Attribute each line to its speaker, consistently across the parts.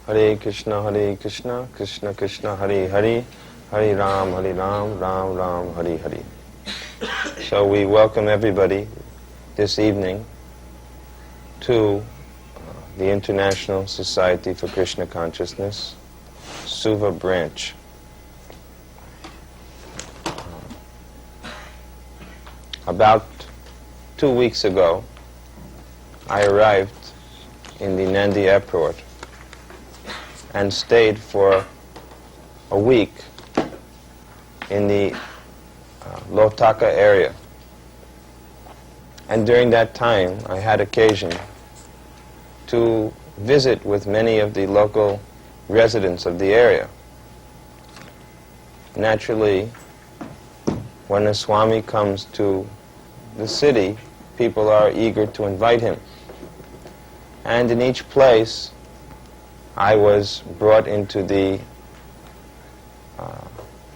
Speaker 1: Hare Krishna, Krishna Krishna, Hare Hare, Hare Ram, Ram Ram, Hare Hare. So we welcome everybody this evening to the International Society for Krishna Consciousness, Suva branch. About 2 weeks ago, I arrived in the Nandi airport and stayed for a week in the Lotaka area. And during that time, I had occasion to visit with many of the local residents of the area. Naturally, when a Swami comes to the city, people are eager to invite him. And in each place, I was brought into the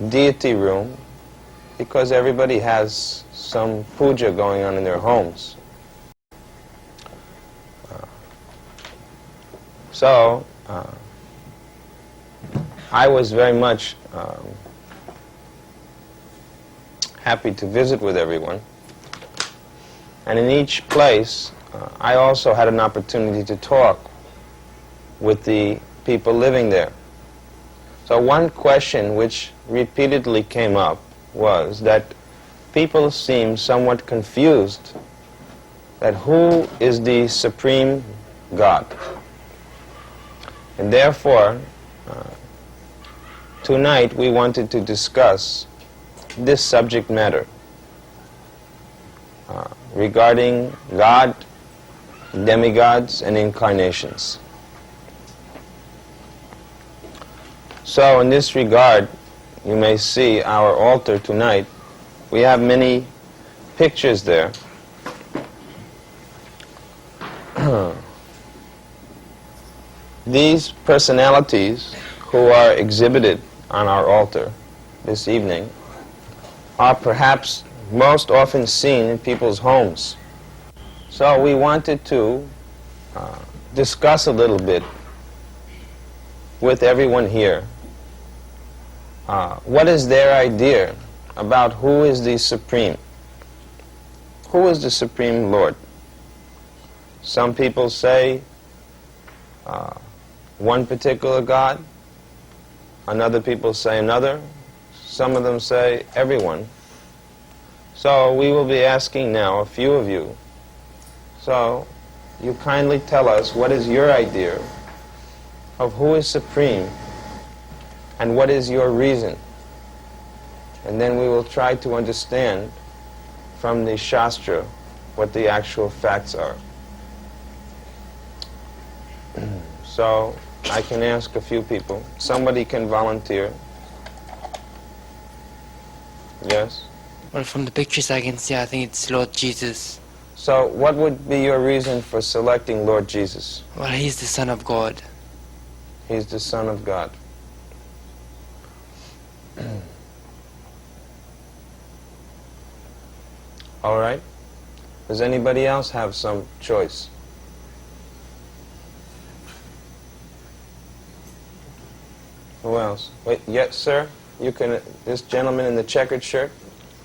Speaker 1: deity room because everybody has some puja going on in their homes. So I was very much happy to visit with everyone. And in each place, I also had an opportunity to talk with the people living there. So one question which repeatedly came up was that people seemed somewhat confused that who is the Supreme God. And therefore, tonight we wanted to discuss this subject matter regarding God, demigods, and incarnations. So in this regard, you may see our altar tonight. We have many pictures there. These personalities who are exhibited on our altar this evening are perhaps most often seen in people's homes. So we wanted to discuss a little bit with everyone here what is their idea about who is the Supreme? Who is the Supreme Lord? Some people say one particular God, another people say another, some of them say everyone. So we will be asking now a few of you. So you kindly tell us what is your idea of who is supreme and what is your reason. And then we will try to understand from the Shastra what the actual facts are. So I can ask a few people. Somebody can volunteer. Yes?
Speaker 2: Well, from the pictures I can see, I think it's Lord Jesus.
Speaker 1: So what would be your reason for selecting Lord Jesus?
Speaker 2: Well, he's the Son of God.
Speaker 1: He's the Son of God. All right. Does anybody else have some choice? Who else? Wait, yes, sir? You can, this gentleman in the checkered shirt,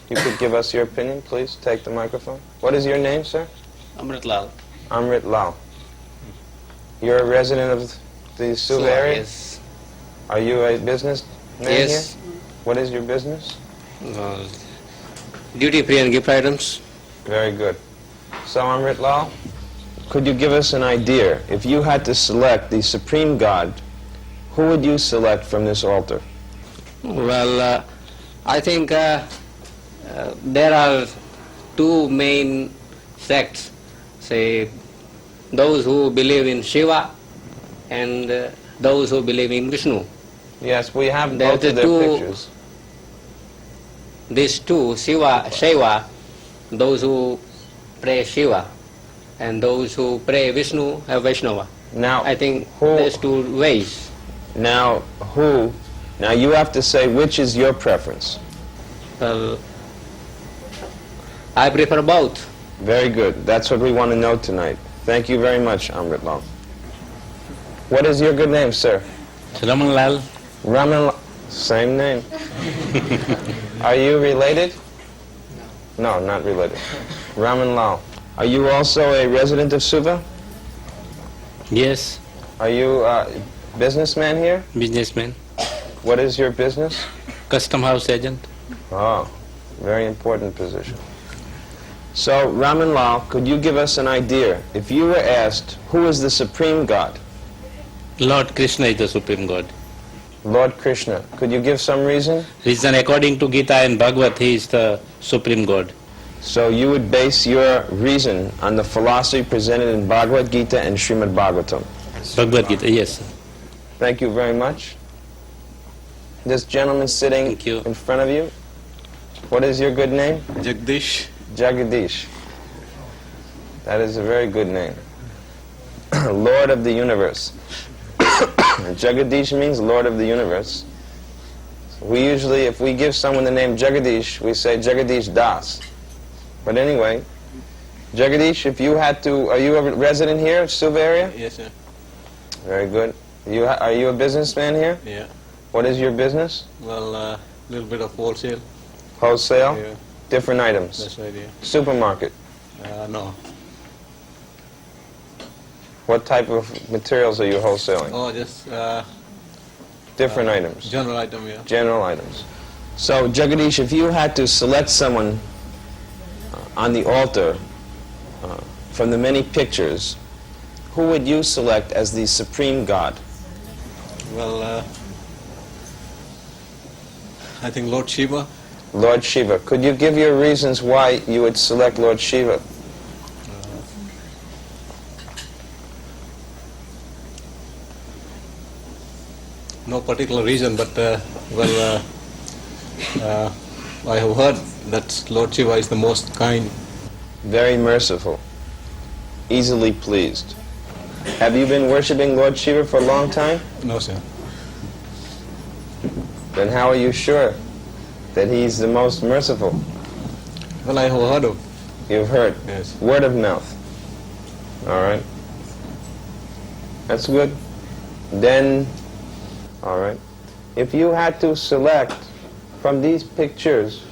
Speaker 1: you could give us your opinion, please. Take the microphone. What is your name, sir?
Speaker 3: Amrit Lal.
Speaker 1: Amrit Lal. You're a resident of the Suva area?
Speaker 3: Yes.
Speaker 1: Are you a businessman
Speaker 3: Yes.
Speaker 1: here? What is your business?
Speaker 3: Duty free and gift items.
Speaker 1: Very good. So, Amrit Lal, could you give us an idea? If you had to select the Supreme God, who would you select from this altar?
Speaker 3: Well, I think there are two main sects. Say, those who believe in Shiva and those who believe in Vishnu.
Speaker 1: Yes, we have
Speaker 3: There are
Speaker 1: both of
Speaker 3: the
Speaker 1: their
Speaker 3: two-
Speaker 1: pictures.
Speaker 3: These two, Shiva, those who pray Shiva, and those who pray Vishnu are Vaishnava.
Speaker 1: Now,
Speaker 3: I think
Speaker 1: who-
Speaker 3: there's two ways.
Speaker 1: Now, you have to say which is your preference.
Speaker 3: Well, I prefer both.
Speaker 1: Very good. That's what we want to know tonight. Thank you very much, Amrit Lal. What is your good name, sir?
Speaker 4: Ramanlal.
Speaker 1: Raman. Same name. Are you related? No, not related. Raman Lal. Are you also a resident of Suva?
Speaker 4: Yes,
Speaker 1: Are you a businessman here?
Speaker 4: businessman.
Speaker 1: What is your business?
Speaker 4: Custom house agent.
Speaker 1: Oh, very important position. So, Raman Lal, could you give us an idea? If you were asked, who is the Supreme God?
Speaker 4: Lord Krishna is the Supreme God.
Speaker 1: Lord Krishna. Could you give some reason?
Speaker 4: Reason according to Gita and Bhagavad, he is the Supreme God.
Speaker 1: So you would base your reason on the philosophy presented in Bhagavad Gita and Srimad Bhagavatam.
Speaker 4: Bhagavad Gita, yes.
Speaker 1: Thank you very much. This gentleman sitting
Speaker 4: Thank you.
Speaker 1: in front of you, what is your good name?
Speaker 5: Jagdish.
Speaker 1: Jagadish. That is a very good name. Lord of the universe. Jagadish means Lord of the universe. We usually, if we give someone the name Jagadish, we say Jagadish Das. But anyway, Jagadish, if you had to, are you a resident here, Suva area?
Speaker 5: Yes, sir.
Speaker 1: Very good. Are you a businessman here?
Speaker 5: Yeah.
Speaker 1: What is your business?
Speaker 5: Well, little bit of wholesale.
Speaker 1: Wholesale?
Speaker 5: Yeah.
Speaker 1: Different items?
Speaker 5: That's right, yeah.
Speaker 1: Supermarket?
Speaker 5: No.
Speaker 1: What type of materials are you wholesaling?
Speaker 5: Oh, just
Speaker 1: Different items?
Speaker 5: general item, yeah.
Speaker 1: General items. So, Jagadish, if you had to select someone on the altar from the many pictures, who would you select as the Supreme God?
Speaker 5: Well, I think Lord Shiva.
Speaker 1: Lord Shiva. Could you give your reasons why you would select Lord Shiva?
Speaker 5: No particular reason, but I have heard that Lord Shiva is the most kind.
Speaker 1: Very merciful. Easily pleased. Have you been worshipping Lord Shiva for a long time?
Speaker 5: No, sir.
Speaker 1: Then how are you sure that he's the most merciful?
Speaker 5: Well, I have heard of.
Speaker 1: You've heard.
Speaker 5: Yes.
Speaker 1: Word of mouth. All right. That's good. Then, all right. If you had to select from these pictures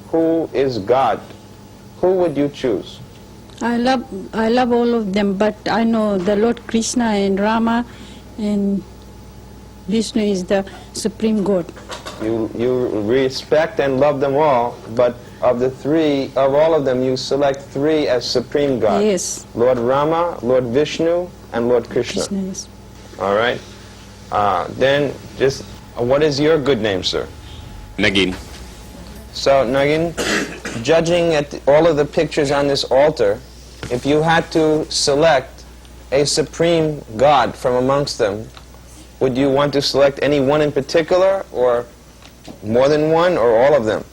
Speaker 1: who is God, who would you choose?
Speaker 6: I love all of them, but I know the Lord Krishna and Rama and Vishnu is the Supreme God.
Speaker 1: You respect and love them all, but of the three, of all of them, you select three as Supreme God.
Speaker 6: Yes.
Speaker 1: Lord Rama, Lord Vishnu, and Lord Krishna.
Speaker 6: Krishna, yes.
Speaker 1: All right. Then, just what is your good name, sir?
Speaker 7: Nagin.
Speaker 1: So, Nagin, judging at all of the pictures on this altar, if you had to select a supreme God from amongst them, would you want to select any one in particular, or more than one, or all of them?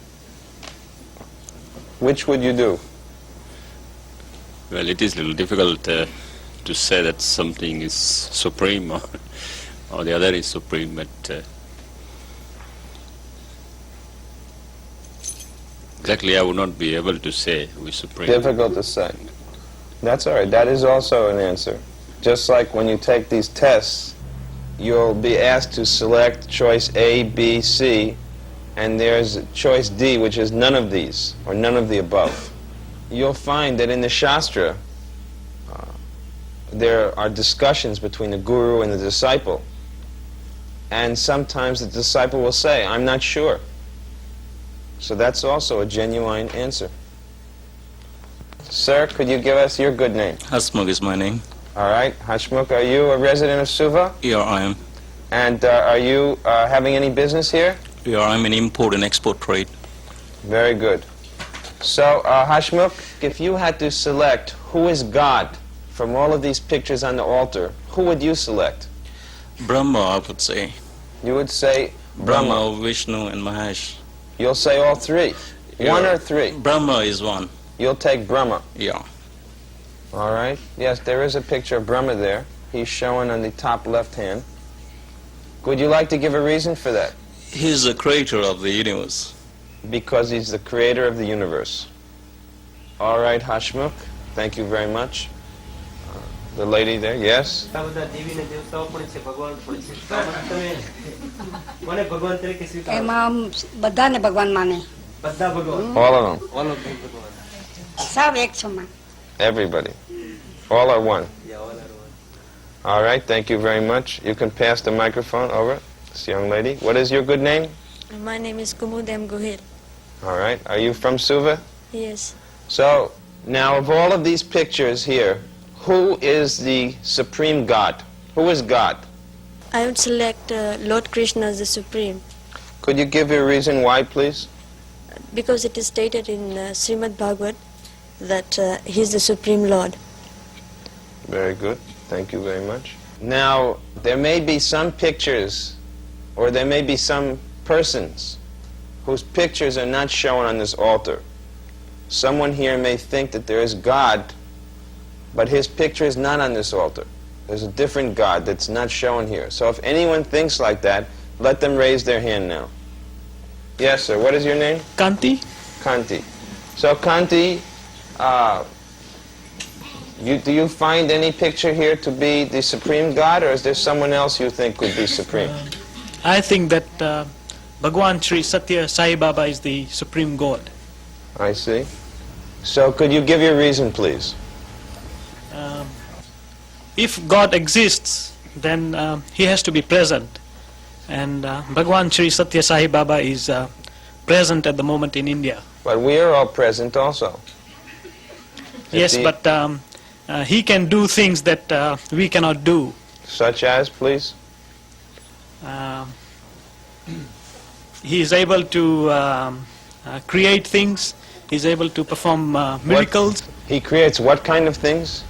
Speaker 1: Which would you do?
Speaker 7: Well, it is a little difficult to say that something is supreme or the other is supreme, but exactly I would not be able to say who is supreme.
Speaker 1: Difficult to say. That's all right. That is also an answer. Just like when you take these tests, you'll be asked to select choice A, B, C, and there's choice D, which is none of these, or none of the above. You'll find that in the Shastra, there are discussions between the guru and the disciple. And sometimes the disciple will say, I'm not sure. So that's also a genuine answer. Sir, could you give us your good name?
Speaker 4: Hasmukh is my name.
Speaker 1: All right. Hashmukh, are you a resident of Suva?
Speaker 4: Here I am.
Speaker 1: And are you having any business here?
Speaker 4: Here I am in import and export trade.
Speaker 1: Very good. So, Hashmukh, if you had to select who is God from all of these pictures on the altar, who would you select?
Speaker 4: Brahma, I would say.
Speaker 1: You would say Brahma.
Speaker 4: Brahma, Vishnu, and Mahesh.
Speaker 1: You'll say all three. One
Speaker 4: Yeah.
Speaker 1: or three?
Speaker 4: Brahma is one.
Speaker 1: You'll take Brahma.
Speaker 4: Yeah.
Speaker 1: All right. Yes, there is a picture of Brahma there. He's shown on the top left hand. Would you like to give a reason for that?
Speaker 4: He is the creator of the universe.
Speaker 1: Because he's the creator of the universe. All right, Hashmukh. Thank you very much. The lady there, yes?
Speaker 8: એમાં બધાને ભગવાન માને
Speaker 1: All of them.
Speaker 5: All of them.
Speaker 8: સબ એક સમાન.
Speaker 1: Everybody. All are one. All right, thank you very much. You can pass the microphone over. This young lady. What is your good name?
Speaker 9: My name is Kumudem Gohil.
Speaker 1: All right. Are you from Suva?
Speaker 9: Yes.
Speaker 1: So, now of all of these pictures here, who is the supreme God? Who is God?
Speaker 9: I would select Lord Krishna as the supreme
Speaker 1: Could you give your reason why, please?
Speaker 9: because it is stated in Srimad Bhagavad that he is the supreme Lord.
Speaker 1: Very good. Thank you very much. Now, there may be some pictures, or there may be some persons whose pictures are not shown on this altar. Someone here may think that there is God, but his picture is not on this altar. There's a different God that's not shown here. So if anyone thinks like that, let them raise their hand now. Yes, sir. What is your name?
Speaker 10: Kanti.
Speaker 1: Kanti. So Kanti, do you find any picture here to be the supreme God, or is there someone else you think could be supreme?
Speaker 10: I think that Bhagwan Sri Satya Sai Baba is the supreme God.
Speaker 1: I see. So could you give your reason, please?
Speaker 10: If God exists, then he has to be present. And Bhagwan Sri Satya Sai Baba is present at the moment in India.
Speaker 1: But we are all present also.
Speaker 10: Yes,
Speaker 1: Indeed.
Speaker 10: but he can do things that we cannot do.
Speaker 1: Such as, please?
Speaker 10: He is able to create things. He is able to perform miracles.
Speaker 1: He creates what kind of things?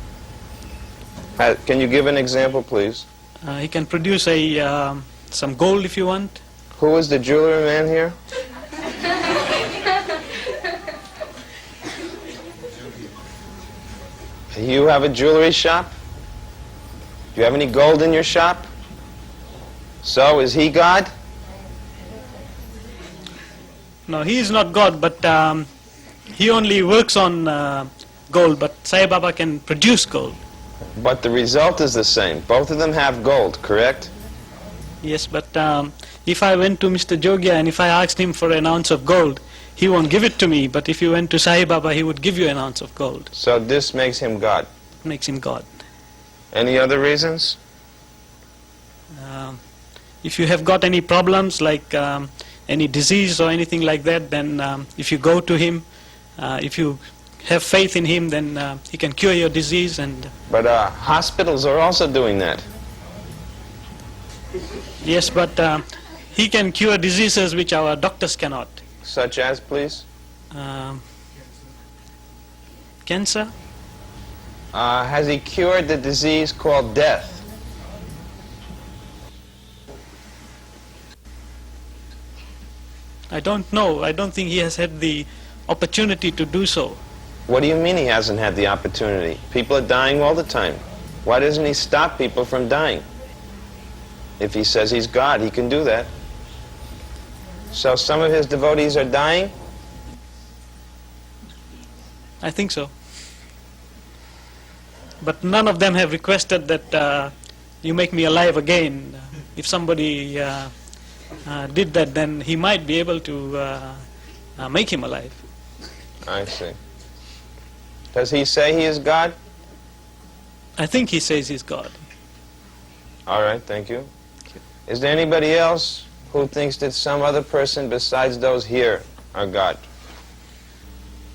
Speaker 1: Can you give an example, please?
Speaker 10: He can produce some gold if you want.
Speaker 1: Who is the jewelry man here? You have a jewelry shop? Do you have any gold in your shop? So, is he God?
Speaker 10: No, he is not God, but he only works on gold, but Sai Baba can produce gold.
Speaker 1: But the result is the same. Both of them have gold, correct?
Speaker 10: Yes, but if I went to Mr. Jogya and if I asked him for an ounce of gold, he won't give it to me, but if you went to Sai Baba, he would give you an ounce of gold.
Speaker 1: So this makes him God.
Speaker 10: Makes him God.
Speaker 1: Any other reasons?
Speaker 10: If you have got any problems like any disease or anything like that, then if you go to him, if you have faith in him, then he can cure your disease. And
Speaker 1: But hospitals are also doing that.
Speaker 10: yes, but he can cure diseases which our doctors cannot.
Speaker 1: Such as, please?
Speaker 10: Cancer?
Speaker 1: Has he cured the disease called death?
Speaker 10: I don't know. I don't think he has had the opportunity to do so.
Speaker 1: What do you mean he hasn't had the opportunity? People are dying all the time. Why doesn't he stop people from dying? If he says he's God, he can do that. So some of his devotees are dying?
Speaker 10: I think so. But none of them have requested that you make me alive again. If somebody did that, then he might be able to make him alive.
Speaker 1: I see. Does he say he is God?
Speaker 10: I think he says he's God.
Speaker 1: All right, thank you. Is there anybody else who thinks that some other person besides those here are God?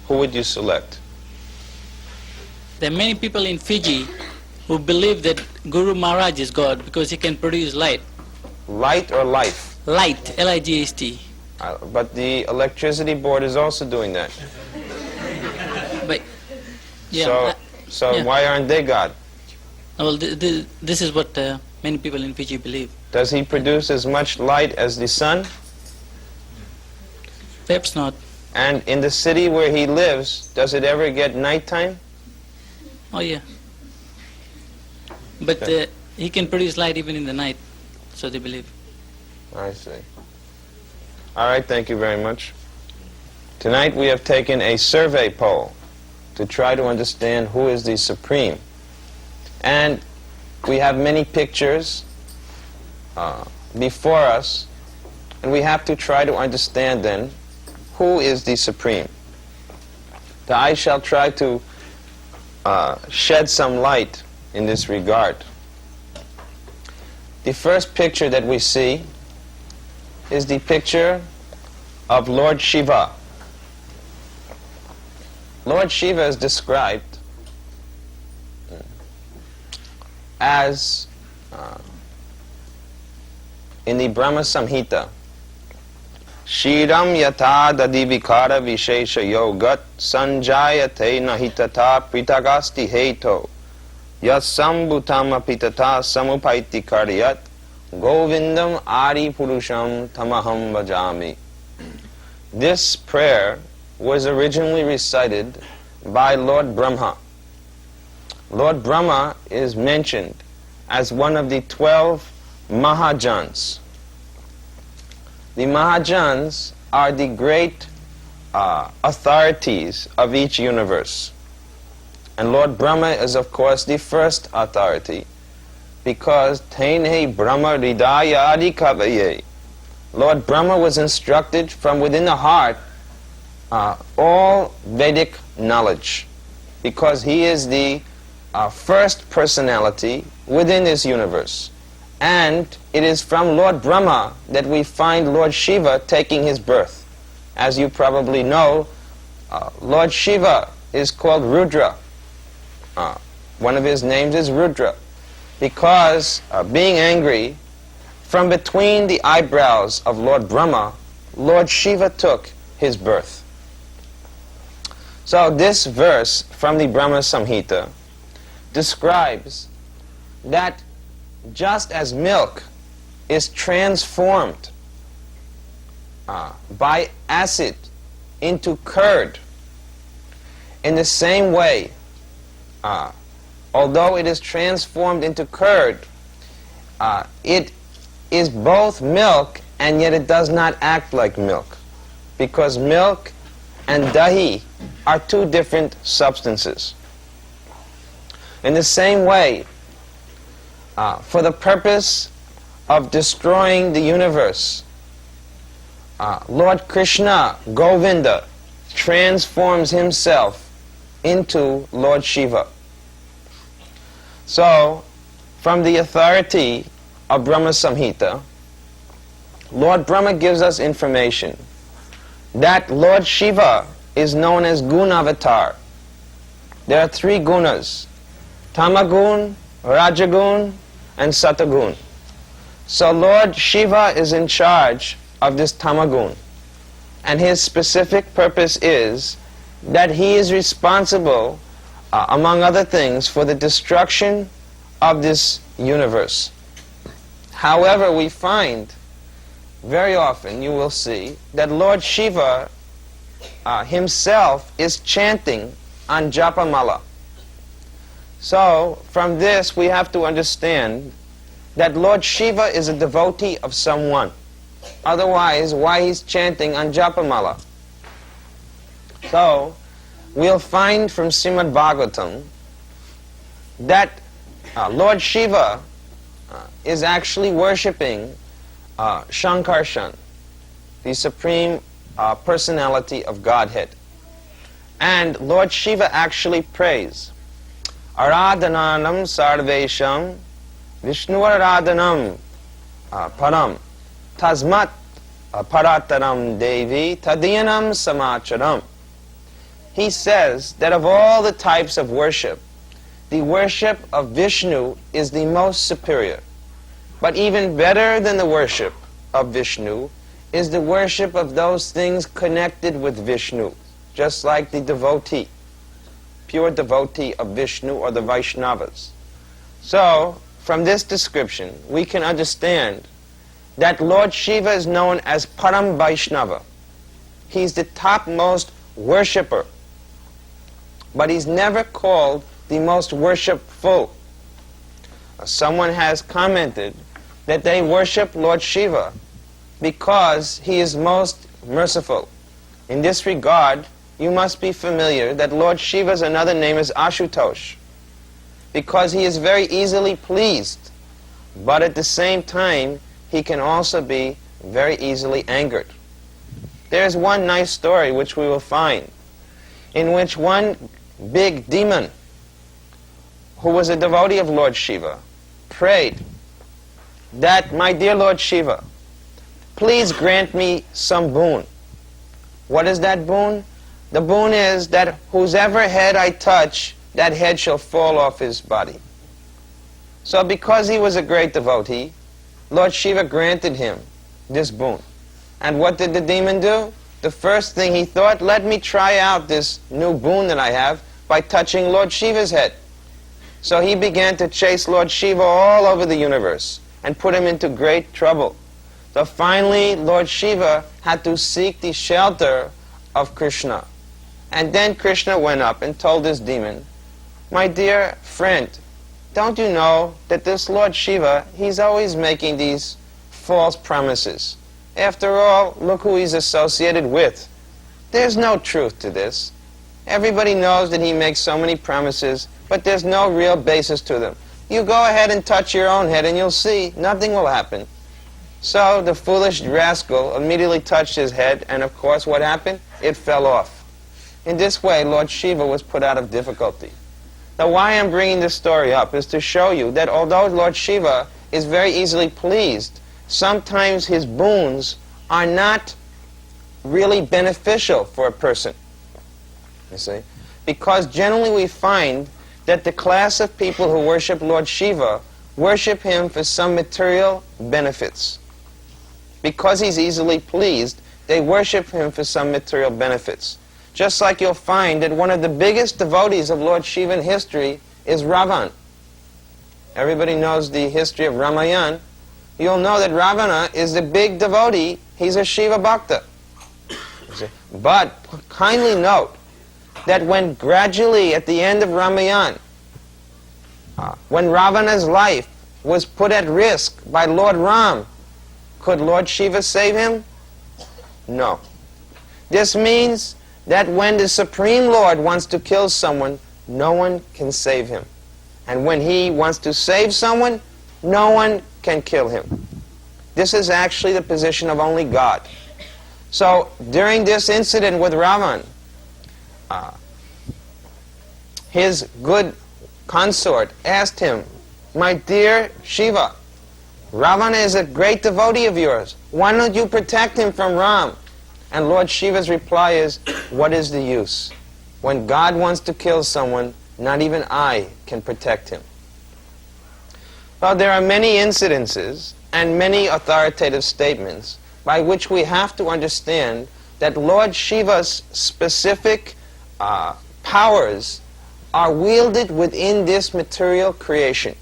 Speaker 1: Who would you select?
Speaker 11: There are many people in Fiji who believe that Guru Maharaj is God because he can produce light.
Speaker 1: Light or life?
Speaker 11: Light, L-I-G-H-T.
Speaker 1: But the electricity board is also doing that.
Speaker 11: But, yeah,
Speaker 1: So
Speaker 11: yeah.
Speaker 1: why aren't they God?
Speaker 11: Well, this is what many people in Fiji believe.
Speaker 1: Does he produce as much light as the sun?
Speaker 11: Perhaps not.
Speaker 1: And in the city where he lives, does it ever get nighttime?
Speaker 11: Oh yeah. But he can produce light even in the night, so they believe.
Speaker 1: I see. All right, thank you very much. Tonight we have taken a survey poll to try to understand who is the supreme. And we have many pictures before us, and we have to try to understand then who is the Supreme. So I shall try to shed some light in this regard. The first picture that we see is the picture of Lord Shiva. Lord Shiva is described as in the Brahma Samhita, Shiram yata dadivikara vishesha yogat sanjayate nahitata pritagasti heto yasambhutam apitata samupaiti karyat govindam adi purusham tamaham bhajami. This prayer was originally recited by Lord Brahma. Lord Brahma is mentioned as one of the 12 Mahajans. The Mahajans are the great authorities of each universe. And Lord Brahma is, of course, the first authority, because Tenhe Brahma Hridaya Adi Kavaye. Lord Brahma was instructed from within the heart all Vedic knowledge, because he is the first personality within this universe. And it is from Lord Brahma that we find Lord Shiva taking his birth. As you probably know, Lord Shiva is called Rudra. One of his names is Rudra, because being angry, from between the eyebrows of Lord Brahma, Lord Shiva took his birth. So this verse from the Brahma Samhita describes that just as milk is transformed by acid into curd, in the same way, although it is transformed into curd, it is both milk, and yet it does not act like milk, because milk and dahi are two different substances. In the same way, for the purpose of destroying the universe, Lord Krishna, Govinda, transforms himself into Lord Shiva. So, from the authority of Brahma Samhita, Lord Brahma gives us information that Lord Shiva is known as Gunavatar. There are 3 gunas: Tamagun, Rajagun, and Satagun. So Lord Shiva is in charge of this Tamagun, and his specific purpose is that he is responsible, among other things, for the destruction of this universe. However, we find very often, you will see, that Lord Shiva himself is chanting on Japamala. So, from this we have to understand that Lord Shiva is a devotee of someone. Otherwise, why he's chanting on Japamala? So, we'll find from Srimad Bhagavatam that Lord Shiva is actually worshipping Shankarshan, the Supreme Personality of Godhead. And Lord Shiva actually prays, Aradhananam sarvesham Vishnu Aradhanam param tasmat parataram devi tadiyanam samacharam. He says that of all the types of worship, the worship of Vishnu is the most superior. But even better than the worship of Vishnu is the worship of those things connected with Vishnu, just like the devotee, pure devotee of Vishnu, or the Vaishnavas. So, from this description, we can understand that Lord Shiva is known as Param Vaishnava. He's the topmost worshipper, but he's never called the most worshipful. Someone has commented that they worship Lord Shiva because he is most merciful. In this regard, you must be familiar that Lord Shiva's another name is Ashutosh. because he is very easily pleased, but at the same time he can also be very easily angered. There's one nice story which we will find, in which one big demon, who was a devotee of Lord Shiva, prayed that, my dear Lord Shiva, please grant me some boon. What is that boon? The boon is that whosever head I touch, that head shall fall off his body. So because he was a great devotee, Lord Shiva granted him this boon. And what did the demon do? The first thing he thought, let me try out this new boon that I have by touching Lord Shiva's head. So he began to chase Lord Shiva all over the universe and put him into great trouble. So finally Lord Shiva had to seek the shelter of Krishna. And then Krishna went up and told this demon, my dear friend, don't you know that this Lord Shiva, he's always making these false promises. After all, look who he's associated with. There's no truth to this. Everybody knows that he makes so many promises, but there's no real basis to them. You go ahead and touch your own head and you'll see nothing will happen. So the foolish rascal immediately touched his head, and of course what happened? It fell off. In this way, Lord Shiva was put out of difficulty. Now why I'm bringing this story up is to show you that although Lord Shiva is very easily pleased, sometimes his boons are not really beneficial for a person. You see? Because generally we find that the class of people who worship Lord Shiva worship him for some material benefits. Because he's easily pleased, they worship him for some material benefits. Just like you'll find that one of the biggest devotees of Lord Shiva in history is Ravana. Everybody knows the history of Ramayana. You'll know that Ravana is a big devotee. He's a Shiva Bhakta. But kindly note that when gradually at the end of Ramayana, when Ravana's life was put at risk by Lord Ram, could Lord Shiva save him? No. This means that when the Supreme Lord wants to kill someone, no one can save him. And when he wants to save someone, no one can kill him. This is actually the position of only God. So during this incident with Ravana, his good consort asked him, my dear Shiva, Ravana is a great devotee of yours. Why don't you protect him from Ram? And Lord Shiva's reply is, what is the use? When God wants to kill someone, not even I can protect him. Well, there are many incidences and many authoritative statements by which we have to understand that Lord Shiva's specific powers are wielded within this material creation.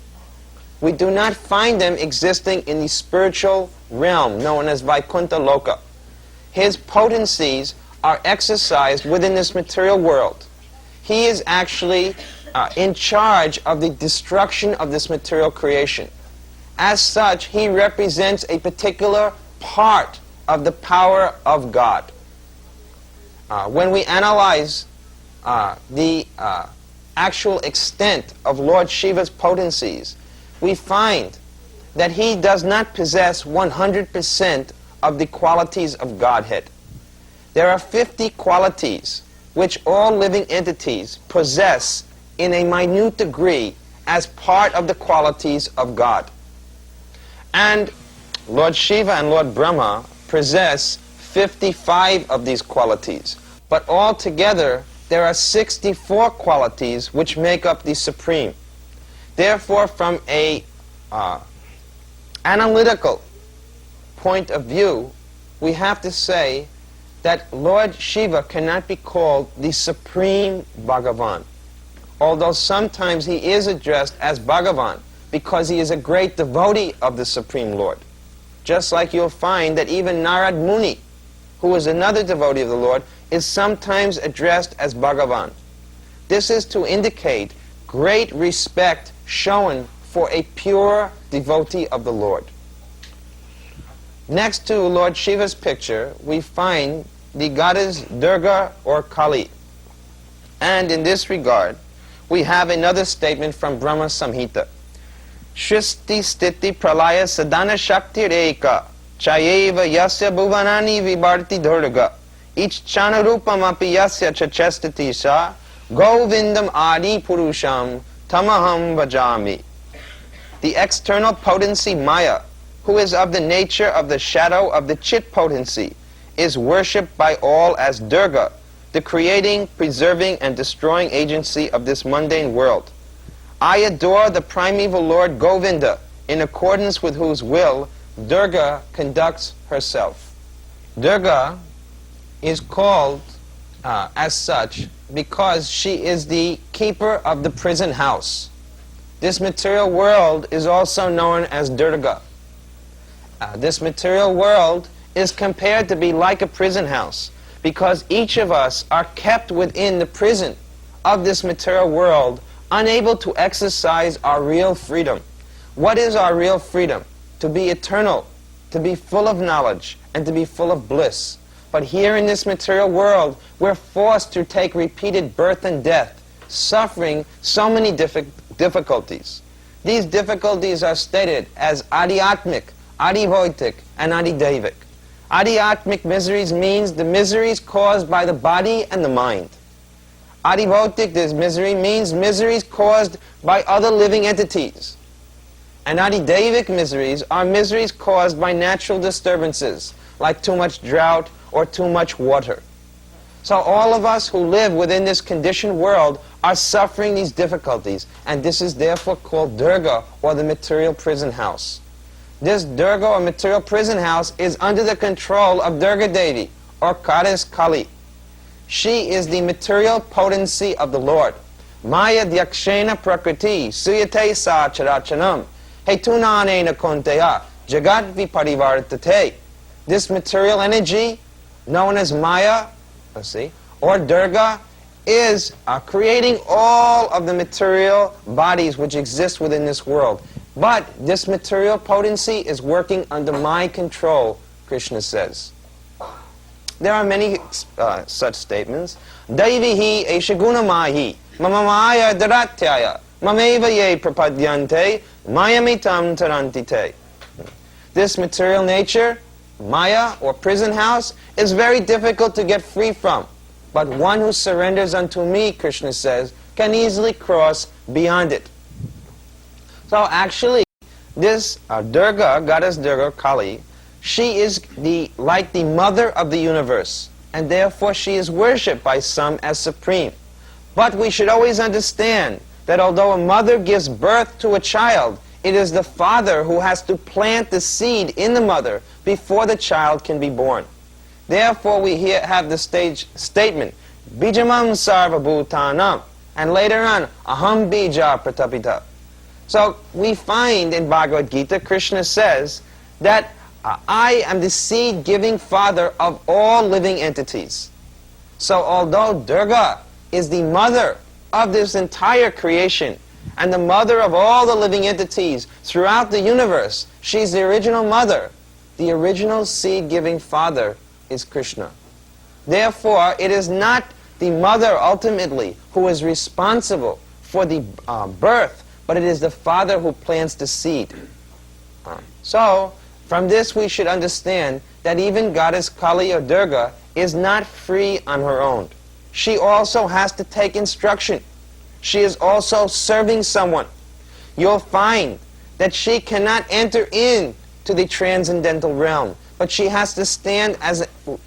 Speaker 1: We do not find them existing in the spiritual realm known as Vaikuntha Loka. His potencies are exercised within this material world. He is actually in charge of the destruction of this material creation. As such, he represents a particular part of the power of God. When we analyze the actual extent of Lord Shiva's potencies, we find that he does not possess 100% of the qualities of Godhead. There are 50 qualities which all living entities possess in a minute degree as part of the qualities of God. And Lord Shiva and Lord Brahma possess 55 of these qualities. But altogether, there are 64 qualities which make up the Supreme. Therefore, from a analytical point of view, we have to say that Lord Shiva cannot be called the Supreme Bhagavan, although sometimes he is addressed as Bhagavan because he is a great devotee of the Supreme Lord. Just like you'll find that even Narad Muni, who is another devotee of the Lord, is sometimes addressed as Bhagavan. This is to indicate great respect shown for a pure devotee of the Lord. Next to Lord Shiva's picture, we find the goddess Durga or Kali. And in this regard, we have another statement from Brahma Samhita. Shristi stiti pralaya sadhana shakti reika chayeva yasya bhuvanani vibarti durga ich chanarupam api yasya chachestati sa govindam adi purusham tamaham vajami. The external potency Maya, who is of the nature of the shadow of the Chit potency, is worshipped by all as Durga, the creating, preserving, and destroying agency of this mundane world. I adore the primeval Lord Govinda, in accordance with whose will Durga conducts herself. Durga is called as such because she is the keeper of the prison house. This material world is also known as Durga. This material world is compared to be like a prison house because each of us are kept within the prison of this material world, unable to exercise our real freedom. What is our real freedom? To be eternal, to be full of knowledge, and to be full of bliss. But here in this material world, we're forced to take repeated birth and death, suffering so many difficulties. These difficulties are stated as Adhyatmic, Adhivaitik, and Adidevic. Adhyatmic miseries means the miseries caused by the body and the mind. Adhivaitik, this misery, means miseries caused by other living entities. And Adidevic miseries are miseries caused by natural disturbances, like too much drought or too much water. So all of us who live within this conditioned world are suffering these difficulties, and this is therefore called Durga, or the material prison house. This Durga, or material prison house, is under the control of Durga Devi, or Goddess Kali. She is the material potency of the Lord. Maya dyakshena prakriti suyate sa charachanam hetunanena konteya jagat viparivartate. This material energy, known as Maya, or Durga, is creating all of the material bodies which exist within this world. But this material potency is working under my control, Krishna says. There are many such statements. Daivihi eshagunamahi mamamaya daratyaya mameva ye prapadyante mayamitam tarantite. This material nature, Maya, or prison house, is very difficult to get free from. But one who surrenders unto me, Krishna says, can easily cross beyond it. So actually, this Durga, Goddess Durga, Kali, she is like the mother of the universe, and therefore she is worshipped by some as supreme. But we should always understand that although a mother gives birth to a child, it is the father who has to plant the seed in the mother before the child can be born. Therefore we here have the statement, Bijamam sarva bhutanam, and later on, Aham bija pratapita. So we find in Bhagavad Gita, Krishna says that I am the seed-giving father of all living entities. So although Durga is the mother of this entire creation and the mother of all the living entities throughout the universe, she's the original mother. The original seed-giving father is Krishna. Therefore, it is not the mother ultimately who is responsible for the birth, but it is the father who plants the seed. So, from this we should understand that even Goddess Kali or Durga is not free on her own. She also has to take instruction. She is also serving someone. You'll find that she cannot enter into the transcendental realm, but she has to stand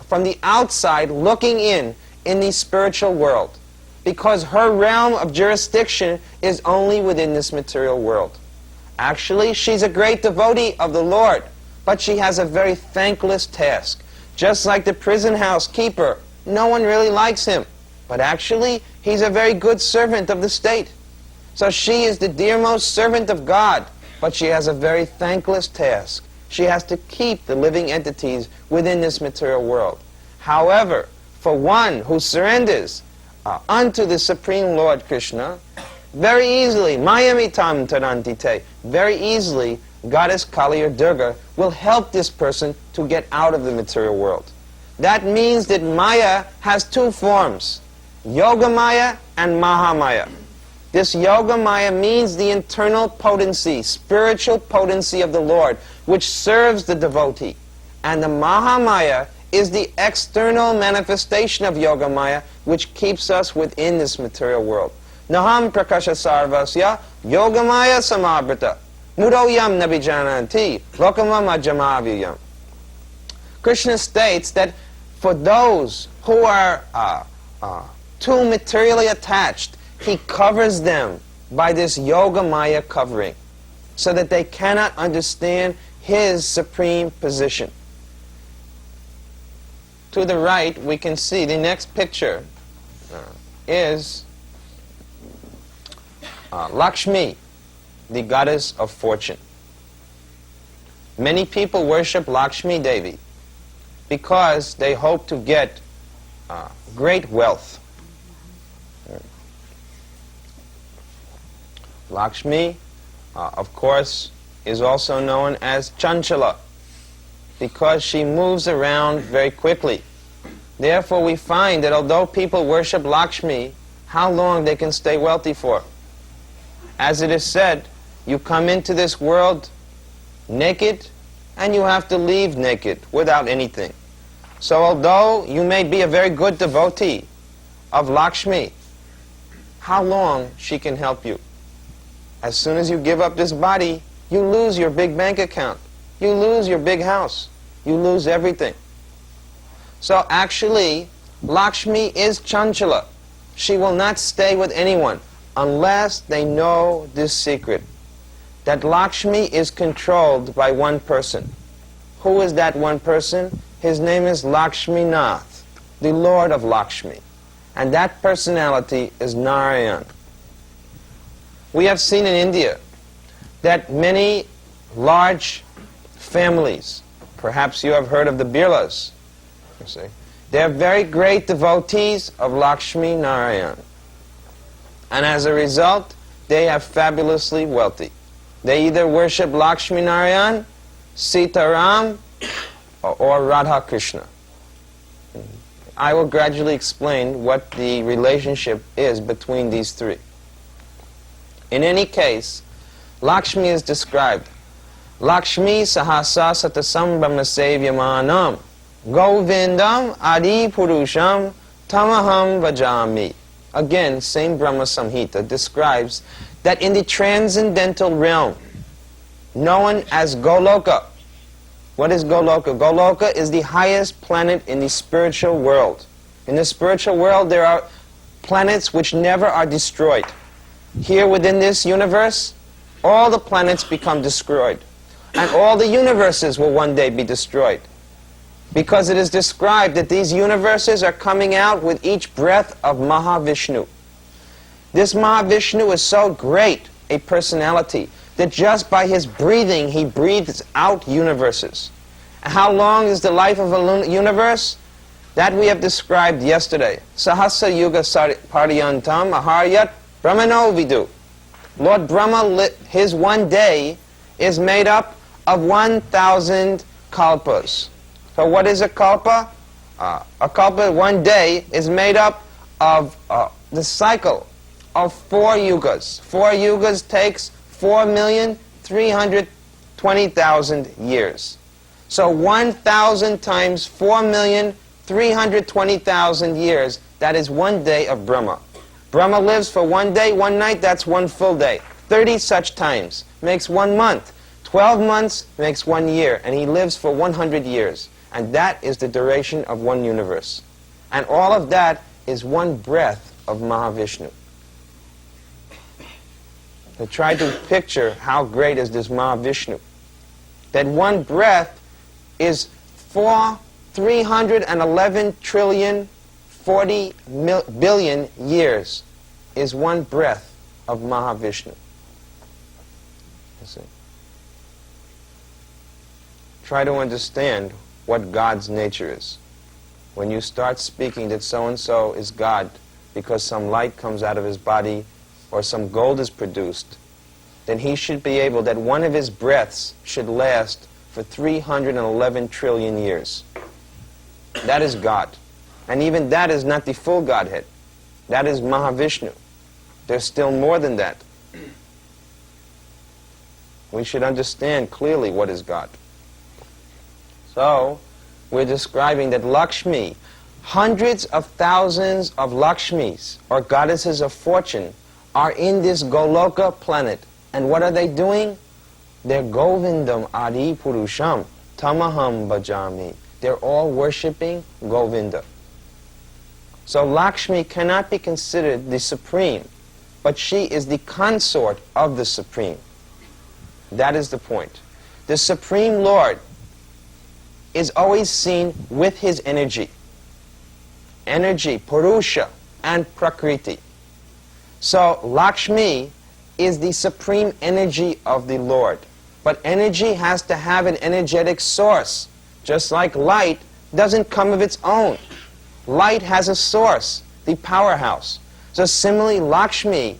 Speaker 1: from the outside looking in the spiritual world, because her realm of jurisdiction is only within this material world. Actually, she's a great devotee of the Lord, but she has a very thankless task. Just like the prison house keeper, no one really likes him, but actually he's a very good servant of the state. So she is the dearmost servant of God, but she has a very thankless task. She has to keep the living entities within this material world. However, for one who surrenders unto the Supreme Lord Krishna, very easily, Mayamitam tarantite, very easily, Goddess Kali or Durga will help this person to get out of the material world. That means that Maya has two forms, Yoga Maya and Maha Maya. This Yogamaya means the internal potency, spiritual potency of the Lord, which serves the devotee. And the Mahamaya is the external manifestation of Yogamaya, which keeps us within this material world. Naham prakasha sarvasya Yogamaya samabrita mudoyam nabijananti lokamam ajamaviyam. Krishna states that for those who are too materially attached, he covers them by this Yogamaya covering, so that they cannot understand his supreme position. To the right, we can see the next picture is Lakshmi, the goddess of fortune. Many people worship Lakshmi Devi because they hope to get great wealth. Lakshmi, of course, is also known as Chanchala, because she moves around very quickly. Therefore, we find that although people worship Lakshmi, how long they can stay wealthy for? As it is said, you come into this world naked, and you have to leave naked, without anything. So although you may be a very good devotee of Lakshmi, how long she can help you? As soon as you give up this body, you lose your big bank account. You lose your big house. You lose everything. So actually, Lakshmi is Chanchala. She will not stay with anyone unless they know this secret, that Lakshmi is controlled by one person. Who is that one person? His name is Lakshminath, the Lord of Lakshmi. And that personality is Narayan. We have seen in India that many large families, perhaps you have heard of the Birlas, you see, they are very great devotees of Lakshmi Narayan. And as a result, they are fabulously wealthy. They either worship Lakshmi Narayan, Sitaram, or Radha Krishna. I will gradually explain what the relationship is between these three. In any case, Lakshmi is described. Lakshmi sahasa satasam brahmasevyamanam govindam adi purusham tamaham vajami. Again, same Brahma Samhita describes that in the transcendental realm, known as Goloka. What is Goloka? Goloka is the highest planet in the spiritual world. In the spiritual world, there are planets which never are destroyed. Here within this universe, all the planets become destroyed. And all the universes will one day be destroyed. Because it is described that these universes are coming out with each breath of Mahavishnu. This Mahavishnu is so great a personality that just by his breathing, he breathes out universes. How long is the life of a universe? That we have described yesterday. Sahasra Yuga Pariyantam Aharyat Brahmano Vidu. Lord Brahma, his one day is made up of 1,000 kalpas. So what is a kalpa? A kalpa, one day, is made up of the cycle of 4 yugas. 4 yugas takes 4,320,000 years. So 1,000 times 4,320,000 years, that is one day of Brahma. Brahma lives for one day, one night, that's one full day. 30 such times makes 1 month. 12 months makes 1 year, and he lives for 100 years. And that is the duration of one universe. And all of that is one breath of Mahavishnu. So try to picture how great is this Mahavishnu. That one breath is 311 trillion 40 billion years is one breath of Mahavishnu. You see? Try to understand what God's nature is. When you start speaking that so-and-so is God because some light comes out of his body or some gold is produced, then he should be able, that one of his breaths should last for 311 trillion years. That is God. And even that is not the full Godhead. That is Mahavishnu. There's still more than that. We should understand clearly what is God. So, we're describing that Lakshmi, hundreds of thousands of Lakshmis, or goddesses of fortune, are in this Goloka planet. And what are they doing? They're Govindam Adi Purusham Tamaham Bhajami. They're all worshipping Govinda. So Lakshmi cannot be considered the supreme, but she is the consort of the supreme. That is the point. The Supreme Lord is always seen with his energy. Energy, Purusha, and Prakriti. So Lakshmi is the supreme energy of the Lord. But energy has to have an energetic source. Just like light doesn't come of its own. Light has a source, the powerhouse. So similarly, Lakshmi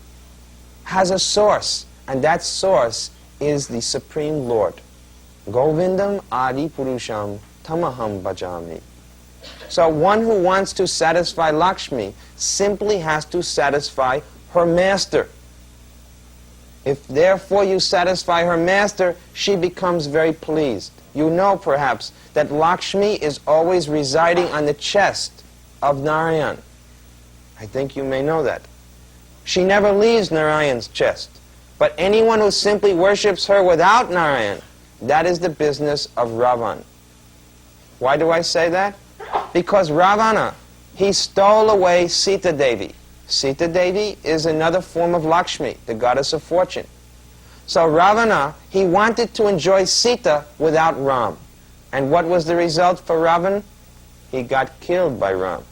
Speaker 1: has a source, and that source is the Supreme Lord. Govindam Adi Purusham Tamaham Bhajami. So one who wants to satisfy Lakshmi simply has to satisfy her master. If therefore you satisfy her master, she becomes very pleased. You know perhaps that Lakshmi is always residing on the chest of Narayan. I think you may know that. She never leaves Narayan's chest. But anyone who simply worships her without Narayan, that is the business of Ravan. Why do I say that? Because Ravana, he stole away Sita Devi. Sita Devi is another form of Lakshmi, the goddess of fortune. So Ravana, he wanted to enjoy Sita without Ram. And what was the result for Ravan? He got killed by Ram.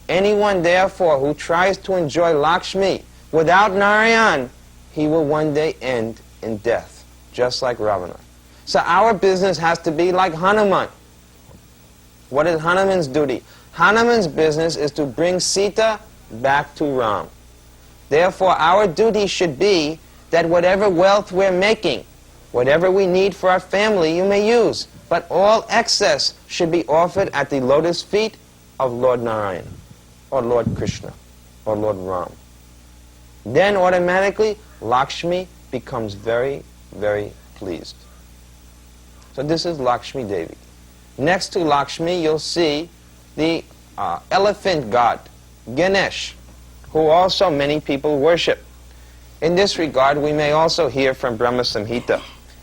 Speaker 1: Anyone, therefore, who tries to enjoy Lakshmi without Narayan, he will one day end in death, just like Ravana. So our business has to be like Hanuman. What is Hanuman's duty? Hanuman's business is to bring Sita back to Ram. Therefore, our duty should be that whatever wealth we're making, whatever we need for our family, you may use. But all excess should be offered at the lotus feet of Lord Narayan, or Lord Krishna, or Lord Ram. Then automatically, Lakshmi becomes very, very pleased. So this is Lakshmi Devi. Next to Lakshmi, you'll see the elephant god, Ganesh, who also many people worship. In this regard, we may also hear from Brahma Samhita,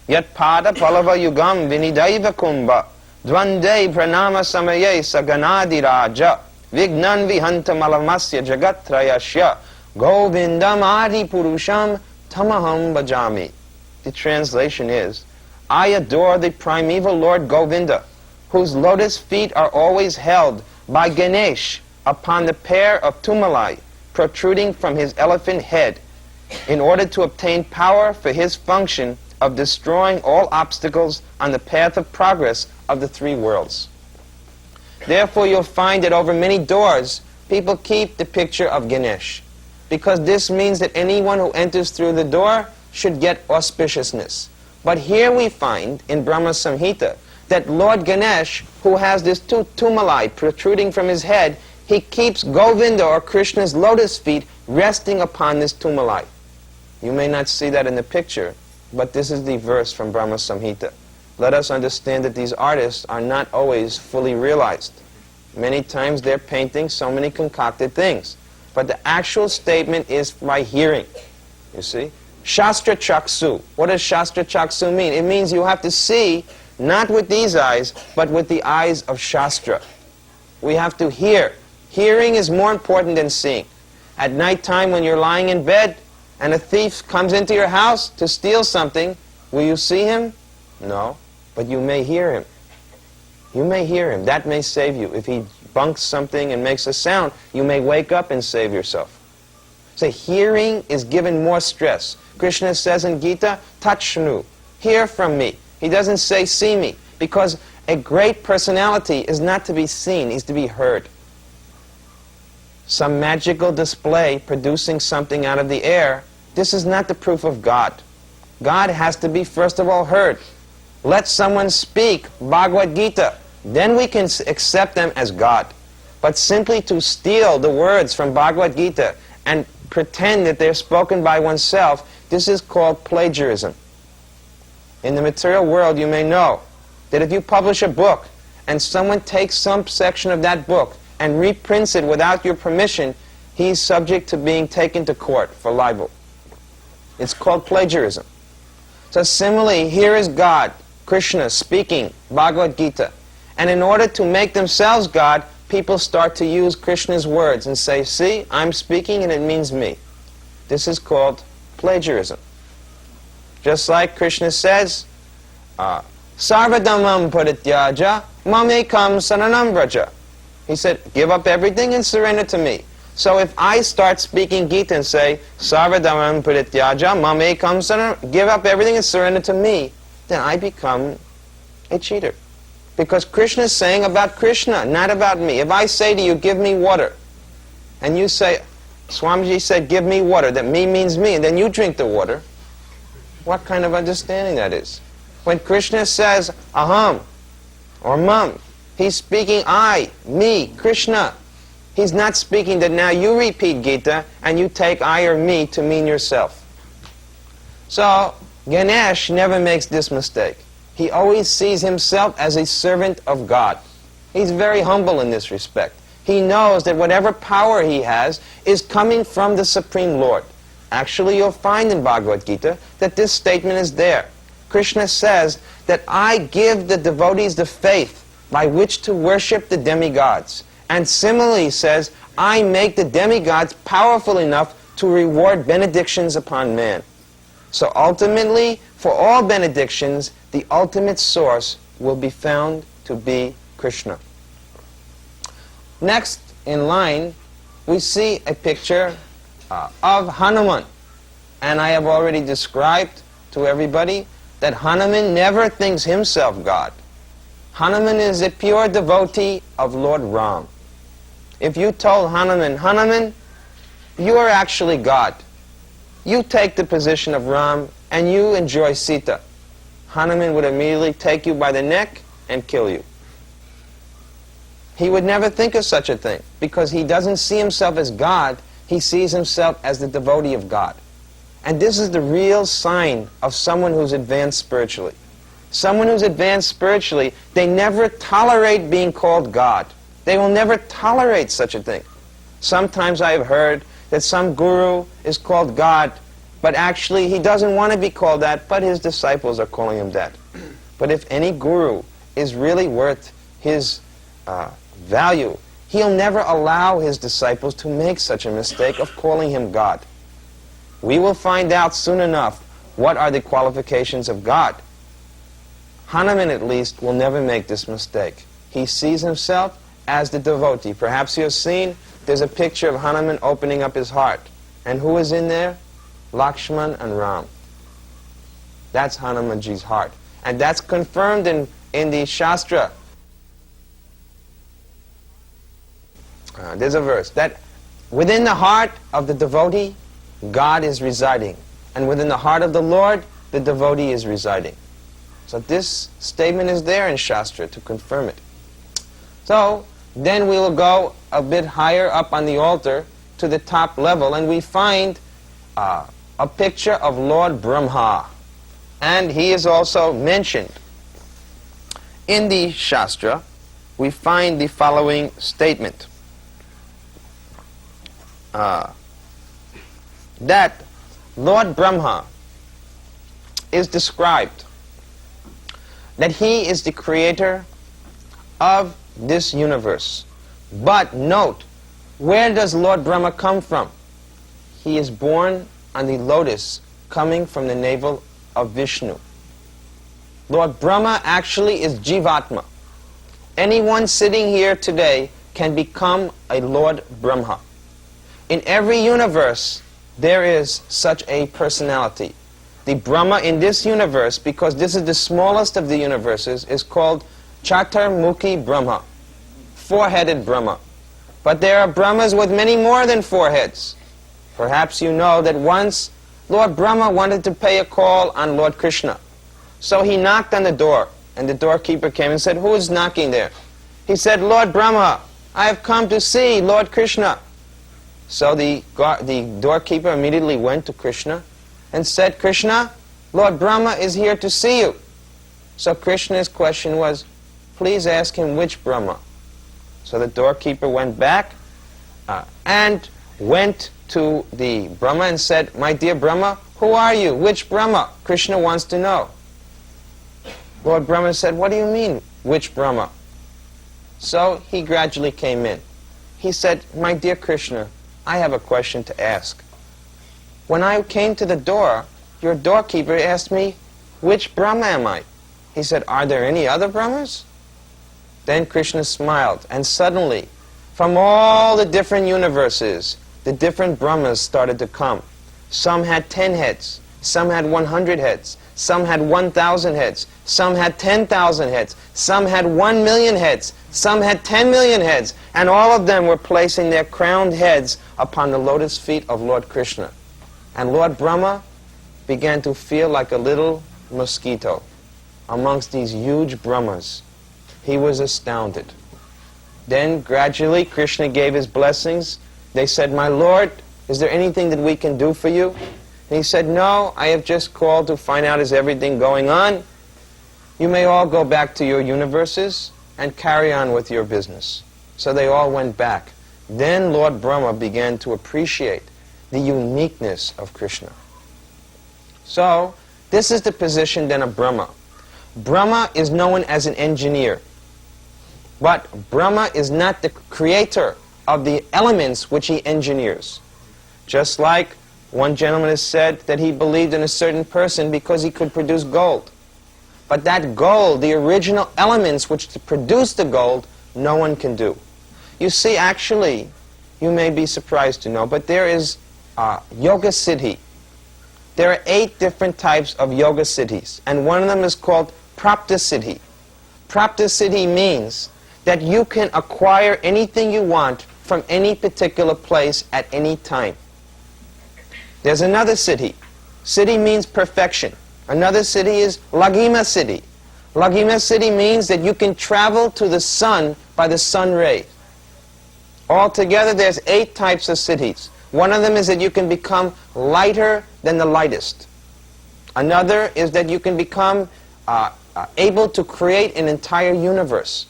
Speaker 1: Yat pada palava yugam vinidaiva kumbha dvande pranama samaye saganadi raja vignan vihanta malamasya jagatrayasya govindam adi purusham tamaham bhajami. The translation is, I adore the primeval Lord Govinda, whose lotus feet are always held by Ganesh upon the pair of tumalai protruding from his elephant head, in order to obtain power for his function of destroying all obstacles on the path of progress of the three worlds. Therefore, you'll find that over many doors, people keep the picture of Ganesh, because this means that anyone who enters through the door should get auspiciousness. But here we find in Brahma Samhita that Lord Ganesh, who has this two tumalai protruding from his head, he keeps Govinda or Krishna's lotus feet resting upon this tumalai. You may not see that in the picture, but this is the verse from Brahma Samhita. Let us understand that these artists are not always fully realized. Many times they're painting so many concocted things. But the actual statement is by hearing. You see? Shastra Chaksu. What does Shastra Chaksu mean? It means you have to see, not with these eyes, but with the eyes of Shastra. We have to hear. Hearing is more important than seeing. At night time when you're lying in bed and a thief comes into your house to steal something, will you see him? No, but you may hear him. You may hear him. That may save you. If he bunks something and makes a sound, you may wake up and save yourself. So hearing is given more stress. Krishna says in Gita, Tachnu, hear from me. He doesn't say see me, because a great personality is not to be seen, he's to be heard. Some magical display producing something out of the air, this is not the proof of God. God has to be first of all heard. Let someone speak Bhagavad Gita, then we can accept them as God. But simply to steal the words from Bhagavad Gita and pretend that they're spoken by oneself, this is called plagiarism. In the material world, you may know that if you publish a book and someone takes some section of that book and reprints it without your permission, he's subject to being taken to court for libel. It's called plagiarism. So similarly, here is God, Krishna, speaking Bhagavad Gita. And in order to make themselves God, people start to use Krishna's words and say, see, I'm speaking and it means me. This is called plagiarism. Just like Krishna says, Sarvadhamam parityaja mamekam saranam vraja. He said, give up everything and surrender to me. So if I start speaking Gita and say, Sarvadhamam parityaja mamekam saranam, give up everything and surrender to me, then I become a cheater. Because Krishna is saying about Krishna, not about me. If I say to you, give me water, and you say, Swamiji said, give me water, that me means me, and then you drink the water, what kind of understanding that is? When Krishna says, aham, or mam, he's speaking I, me, Krishna. He's not speaking that now you repeat Gita, and you take I or me to mean yourself. So, Ganesh never makes this mistake. He always sees himself as a servant of God. He's very humble in this respect. He knows that whatever power he has is coming from the Supreme Lord. Actually, you'll find in Bhagavad Gita that this statement is there. Krishna says that I give the devotees the faith by which to worship the demigods. And similarly says, I make the demigods powerful enough to reward benedictions upon man. So ultimately, for all benedictions, the ultimate source will be found to be Krishna. Next in line, we see a picture of Hanuman. And I have already described to everybody that Hanuman never thinks himself God. Hanuman is a pure devotee of Lord Ram. If you told Hanuman, Hanuman, you are actually God. You take the position of Ram and you enjoy Sita. Hanuman would immediately take you by the neck and kill you. He would never think of such a thing because he doesn't see himself as God, he sees himself as the devotee of God. And this is the real sign of someone who's advanced spiritually. Someone who's advanced spiritually, they never tolerate being called God. They will never tolerate such a thing. Sometimes I have heard that some guru is called God, but actually he doesn't want to be called that, but his disciples are calling him that. But if any guru is really worth his value, he'll never allow his disciples to make such a mistake of calling him God. We will find out soon enough what are the qualifications of God. Hanuman, at least, will never make this mistake. He sees himself as the devotee. Perhaps you've seen, there's a picture of Hanuman opening up his heart. And who is in there? Lakshman and Ram. That's Hanumanji's heart. And that's confirmed in the Shastra. There's a verse that within the heart of the devotee, God is residing. And within the heart of the Lord, the devotee is residing. So this statement is there in Shastra to confirm it. So then we will go a bit higher up on the altar to the top level, and we find a picture of Lord Brahma. And he is also mentioned. In the Shastra, we find the following statement. That Lord Brahma is described that he is the creator of this universe. But note, where does Lord Brahma come from? He is born on the lotus coming from the navel of Vishnu. Lord Brahma actually is Jivatma. Anyone sitting here today can become a Lord Brahma. In every universe, there is such a personality. The Brahma in this universe, because this is the smallest of the universes, is called Chaturmukhi Brahma, four-headed Brahma. But there are Brahmas with many more than four heads. Perhaps you know that once Lord Brahma wanted to pay a call on Lord Krishna. So he knocked on the door, and the doorkeeper came and said, "Who is knocking there?" He said, "Lord Brahma, I have come to see Lord Krishna." So the doorkeeper immediately went to Krishna and said, Krishna, Lord Brahma is here to see you. So Krishna's question was, please ask him which Brahma. So the doorkeeper went back and went to the Brahma and said, my dear Brahma, who are you? Which Brahma? Krishna wants to know. Lord Brahma said, what do you mean, which Brahma? So he gradually came in. He said, my dear Krishna, I have a question to ask. When I came to the door, your doorkeeper asked me, which Brahma am I? He said, are there any other Brahmas? Then Krishna smiled, and suddenly, from all the different universes, the different Brahmas started to come. Some had 10 heads, some had 100 heads, some had 1,000 heads, some had 10,000 heads, some had 1 million heads, some had 10 million heads, and all of them were placing their crowned heads upon the lotus feet of Lord Krishna. And Lord Brahma began to feel like a little mosquito amongst these huge Brahmas. He was astounded. Then gradually Krishna gave his blessings. They said, my Lord, is there anything that we can do for you? And he said, no, I have just called to find out is everything going on. You may all go back to your universes and carry on with your business. So they all went back. Then Lord Brahma began to appreciate the uniqueness of Krishna. So this is the position then of Brahma. Brahma is known as an engineer. But Brahma is not the creator of the elements which he engineers. Just like one gentleman has said that he believed in a certain person because he could produce gold. But that gold, the original elements which to produce the gold, no one can do. You see, actually, you may be surprised to know, but there is Yoga Siddhi. There are 8 different types of Yoga Siddhis, and one of them is called Prapta Siddhi. Prapta Siddhi means that you can acquire anything you want from any particular place at any time. There's another Siddhi. Siddhi means perfection. Another Siddhi is Lagima Siddhi. Lagima Siddhi means that you can travel to the sun by the sun ray. Altogether there's 8 types of Siddhis. One of them is that you can become lighter than the lightest. Another is that you can become able to create an entire universe.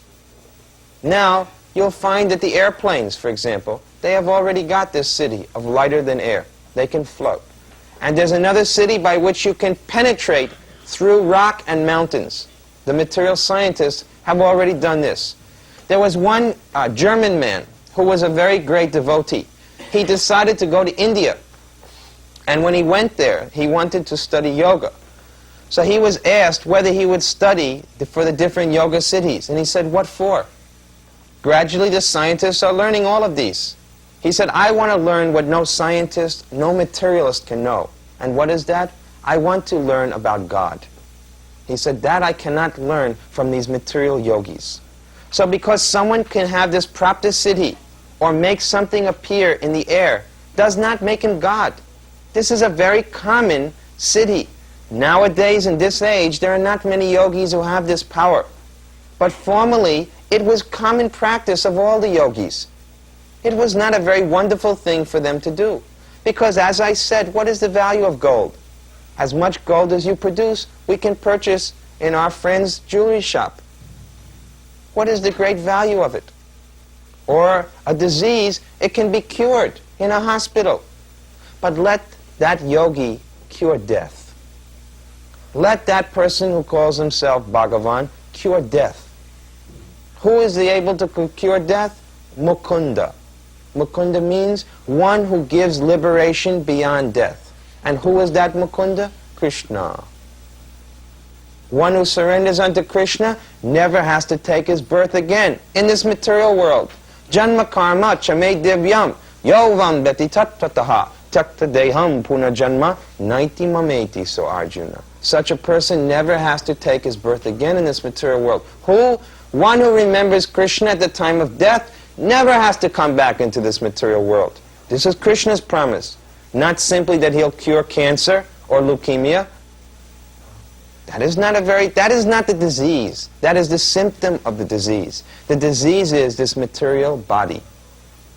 Speaker 1: Now, you'll find that the airplanes, for example, they have already got this Siddhi of lighter than air. They can float. And there's another Siddhi by which you can penetrate through rock and mountains. The material scientists have already done this. There was one German man who was a very great devotee. He decided to go to India. And when he went there, he wanted to study yoga. So he was asked whether he would study for the different yoga siddhis. And he said, what for? Gradually the scientists are learning all of these. He said, I want to learn what no scientist, no materialist can know. And what is that? I want to learn about God. He said, that I cannot learn from these material yogis. So because someone can have this prapta siddhi, or make something appear in the air, does not make him God. This is a very common siddhi. Nowadays, in this age, there are not many yogis who have this power. But formerly, it was common practice of all the yogis. It was not a very wonderful thing for them to do. Because as I said, what is the value of gold? As much gold as you produce, we can purchase in our friend's jewelry shop. What is the great value of it? Or a disease, it can be cured in a hospital. But let that yogi cure death. Let that person who calls himself Bhagavan cure death. Who is able to cure death? Mukunda. Mukunda means one who gives liberation beyond death. And who is that Mukunda? Krishna. One who surrenders unto Krishna never has to take his birth again in this material world. Janma karma chame divyam yovam beti tattataha takta deham puna janma naiti mameti, so Arjuna. Such a person never has to take his birth again in this material world. One who remembers Krishna at the time of death never has to come back into this material world. This is Krishna's promise. Not simply that he'll cure cancer or leukemia. That is not the disease. That is the symptom of the disease. The disease is this material body.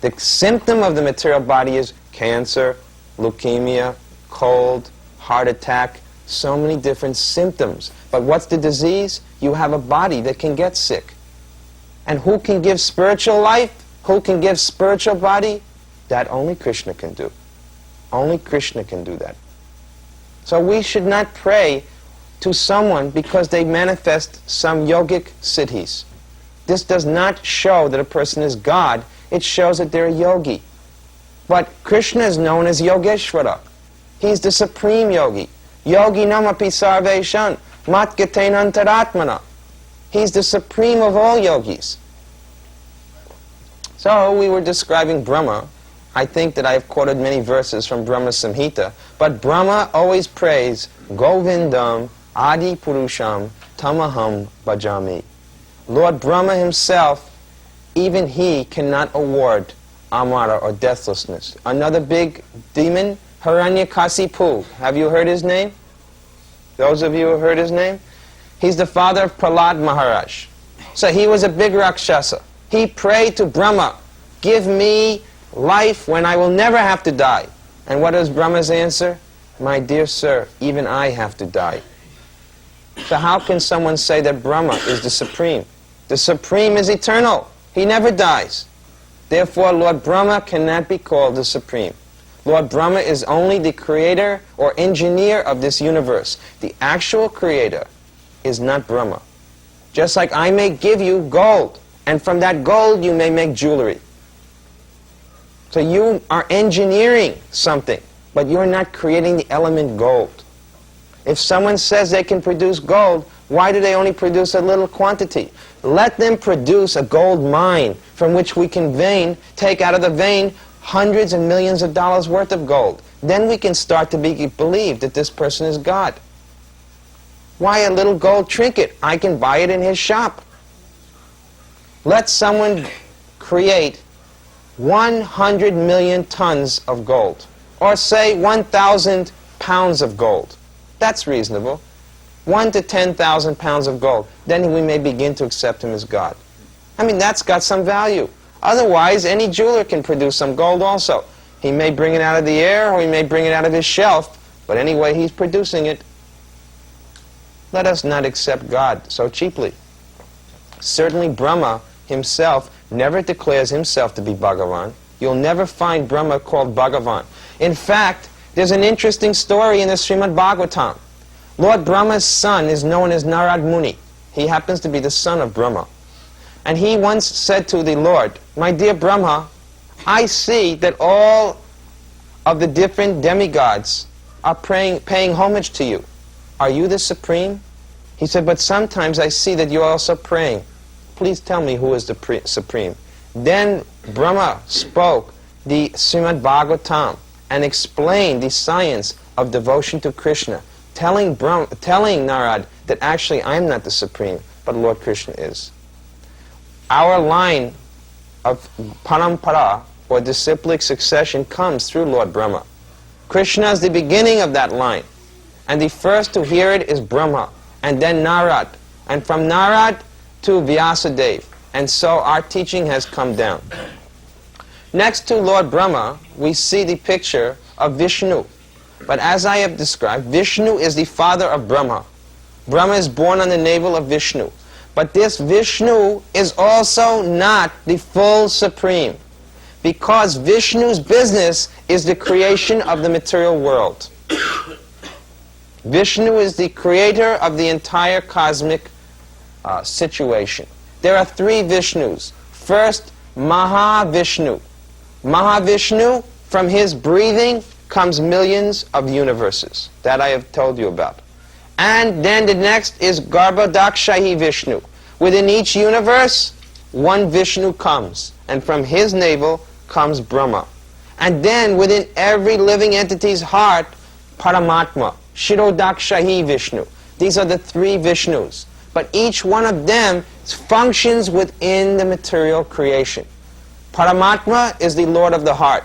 Speaker 1: The symptom of the material body is cancer, leukemia, cold, heart attack, so many different symptoms. But what's the disease? You have a body that can get sick. And who can give spiritual life? Who can give spiritual body? That only Krishna can do. Only Krishna can do that. So we should not pray to someone because they manifest some yogic siddhis. This does not show that a person is God. It shows that they're a yogi. But Krishna is known as Yogeshwara. He's the supreme yogi. Yogi namapi sarveshan mat gaten antaratmana. He's the supreme of all yogis. So we were describing Brahma. I think that I have quoted many verses from Brahma Samhita, but Brahma always prays Govindam Adi Purusham Tamaham Bhajami. Lord Brahma himself, even he cannot award Amara or deathlessness. Another big demon, Hiranyakasipu. Have you heard his name? Those of you who heard his name? He's the father of Prahlad Maharaj. So he was a big Rakshasa. He prayed to Brahma, give me life when I will never have to die. And what is Brahma's answer? My dear sir, even I have to die. So how can someone say that Brahma is the supreme? The supreme is eternal. He never dies. Therefore, Lord Brahma cannot be called the supreme. Lord Brahma is only the creator or engineer of this universe. The actual creator is not Brahma. Just like I may give you gold, and from that gold you may make jewelry. So you are engineering something, but you're not creating the element gold. If someone says they can produce gold, why do they only produce a little quantity? Let them produce a gold mine from which we can take out of the vein hundreds and millions of dollars worth of gold. Then we can start to believe that this person is God. Why a little gold trinket? I can buy it in his shop. Let someone create 100 million tons of gold, or say 1,000 pounds of gold. That's reasonable. 1 to 10,000 pounds of gold. Then we may begin to accept him as God. I mean, that's got some value. Otherwise, any jeweler can produce some gold also. He may bring it out of the air, or he may bring it out of his shelf, but anyway, he's producing it. Let us not accept God so cheaply. Certainly Brahma himself never declares himself to be Bhagavan. You'll never find Brahma called Bhagavan. In fact, there's an interesting story in the Srimad Bhagavatam. Lord Brahma's son is known as Narad Muni. He happens to be the son of Brahma. And he once said to the Lord, my dear Brahma, I see that all of the different demigods are paying homage to you. Are you the supreme? He said, but sometimes I see that you're also praying. Please tell me who is the supreme. Then Brahma spoke the Srimad Bhagavatam and explained the science of devotion to Krishna, telling Narad that actually I'm not the supreme, but Lord Krishna is. Our line of parampara, or disciplic succession, comes through Lord Brahma. Krishna is the beginning of that line. And the first to hear it is Brahma, and then Narad, and from Narad to Vyasadeva. And so our teaching has come down. Next to Lord Brahma, we see the picture of Vishnu. But as I have described, Vishnu is the father of Brahma. Brahma is born on the navel of Vishnu. But this Vishnu is also not the full supreme, because Vishnu's business is the creation of the material world. Vishnu is the creator of the entire cosmic situation. There are three Vishnus. First, Mahavishnu. Mahavishnu, from his breathing comes millions of universes. That I have told you about. And then the next is Garbhodakshayi Vishnu. Within each universe, one Vishnu comes. And from his navel comes Brahma. And then within every living entity's heart, Paramatma. Shirodakshayi Vishnu. These are the three Vishnus. But each one of them functions within the material creation. Paramatma is the Lord of the heart.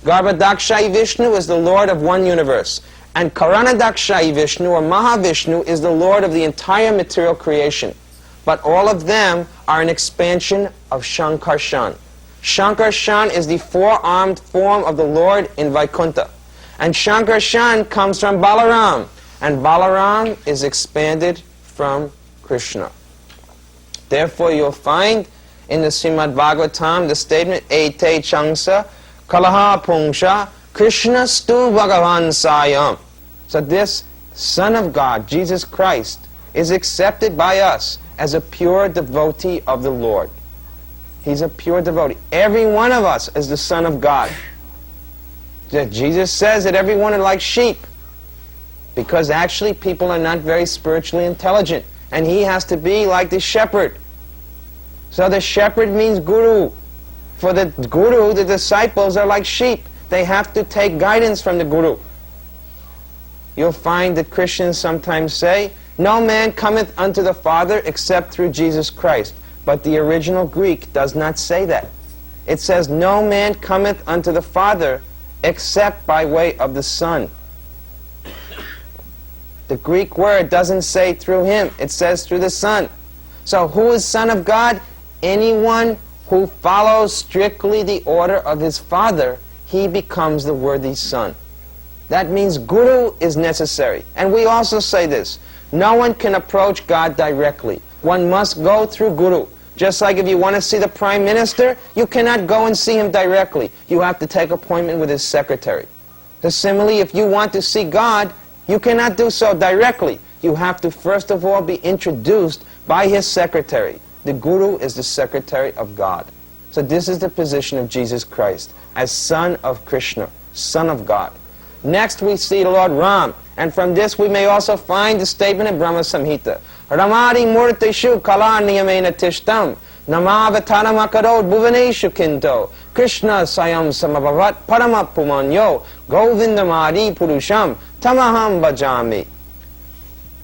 Speaker 1: Garbhodakshayi Vishnu is the Lord of one universe. And Karanadakshayi Vishnu, or Mahavishnu, is the Lord of the entire material creation. But all of them are an expansion of Shankarshan. Shankarshan is the four-armed form of the Lord in Vaikuntha. And Shankarshan comes from Balaram. And Balaram is expanded from Krishna. Therefore you'll find in the Srimad Bhagavatam the statement Ete Changsa Kalaha Pungsha Krishna Stu Bhagavan Sayam. So this Son of God, Jesus Christ, is accepted by us as a pure devotee of the Lord. He's a pure devotee. Every one of us is the Son of God. Jesus says that everyone are like sheep, because actually people are not very spiritually intelligent, and he has to be like the shepherd. So the shepherd means guru. For the guru, the disciples are like sheep. They have to take guidance from the guru. You'll find that Christians sometimes say, no man cometh unto the Father except through Jesus Christ. But the original Greek does not say that. It says, no man cometh unto the Father except by way of the Son. The Greek word doesn't say through him, it says through the Son. So who is Son of God? Anyone who follows strictly the order of his Father, he becomes the worthy Son. That means Guru is necessary. And we also say this, no one can approach God directly. One must go through Guru. Just like if you want to see the Prime Minister, you cannot go and see him directly. You have to take appointment with his secretary. So similarly, if you want to see God, you cannot do so directly. You have to first of all be introduced by his secretary. The Guru is the secretary of God. So this is the position of Jesus Christ as Son of Krishna, Son of God. Next we see the Lord Ram, and from this we may also find the statement in Brahma Samhita. Ramadi murtishu kala niyamena tishtam namavataram akarod bhuvaneshu kinto Krishna sayam samabhavat paramapumanyo govindamadi purusham tamaham bhajami.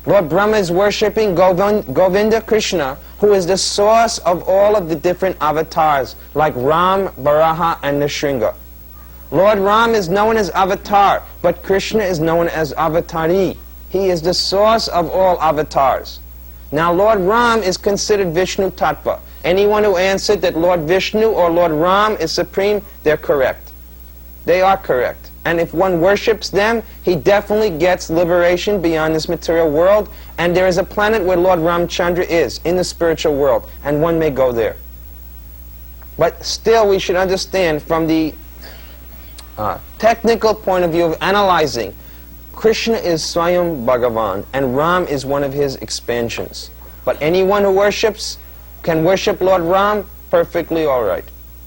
Speaker 1: Lord Brahma is worshipping Govinda Krishna, who is the source of all of the different avatars, like Ram, Varaha, and Nrsimha. Lord Ram is known as Avatar, but Krishna is known as Avatari. He is the source of all avatars. Now Lord Ram is considered Vishnu Tattva. Anyone who answered that Lord Vishnu or Lord Ram is supreme, they're correct. They are correct. And if one worships them, he definitely gets liberation beyond this material world. And there is a planet where Lord Ramchandra is, in the spiritual world, and one may go there. But still we should understand from the technical point of view of analyzing, Krishna is Swayam Bhagavan, and Ram is one of his expansions. But anyone who worships can worship Lord Ram perfectly all right.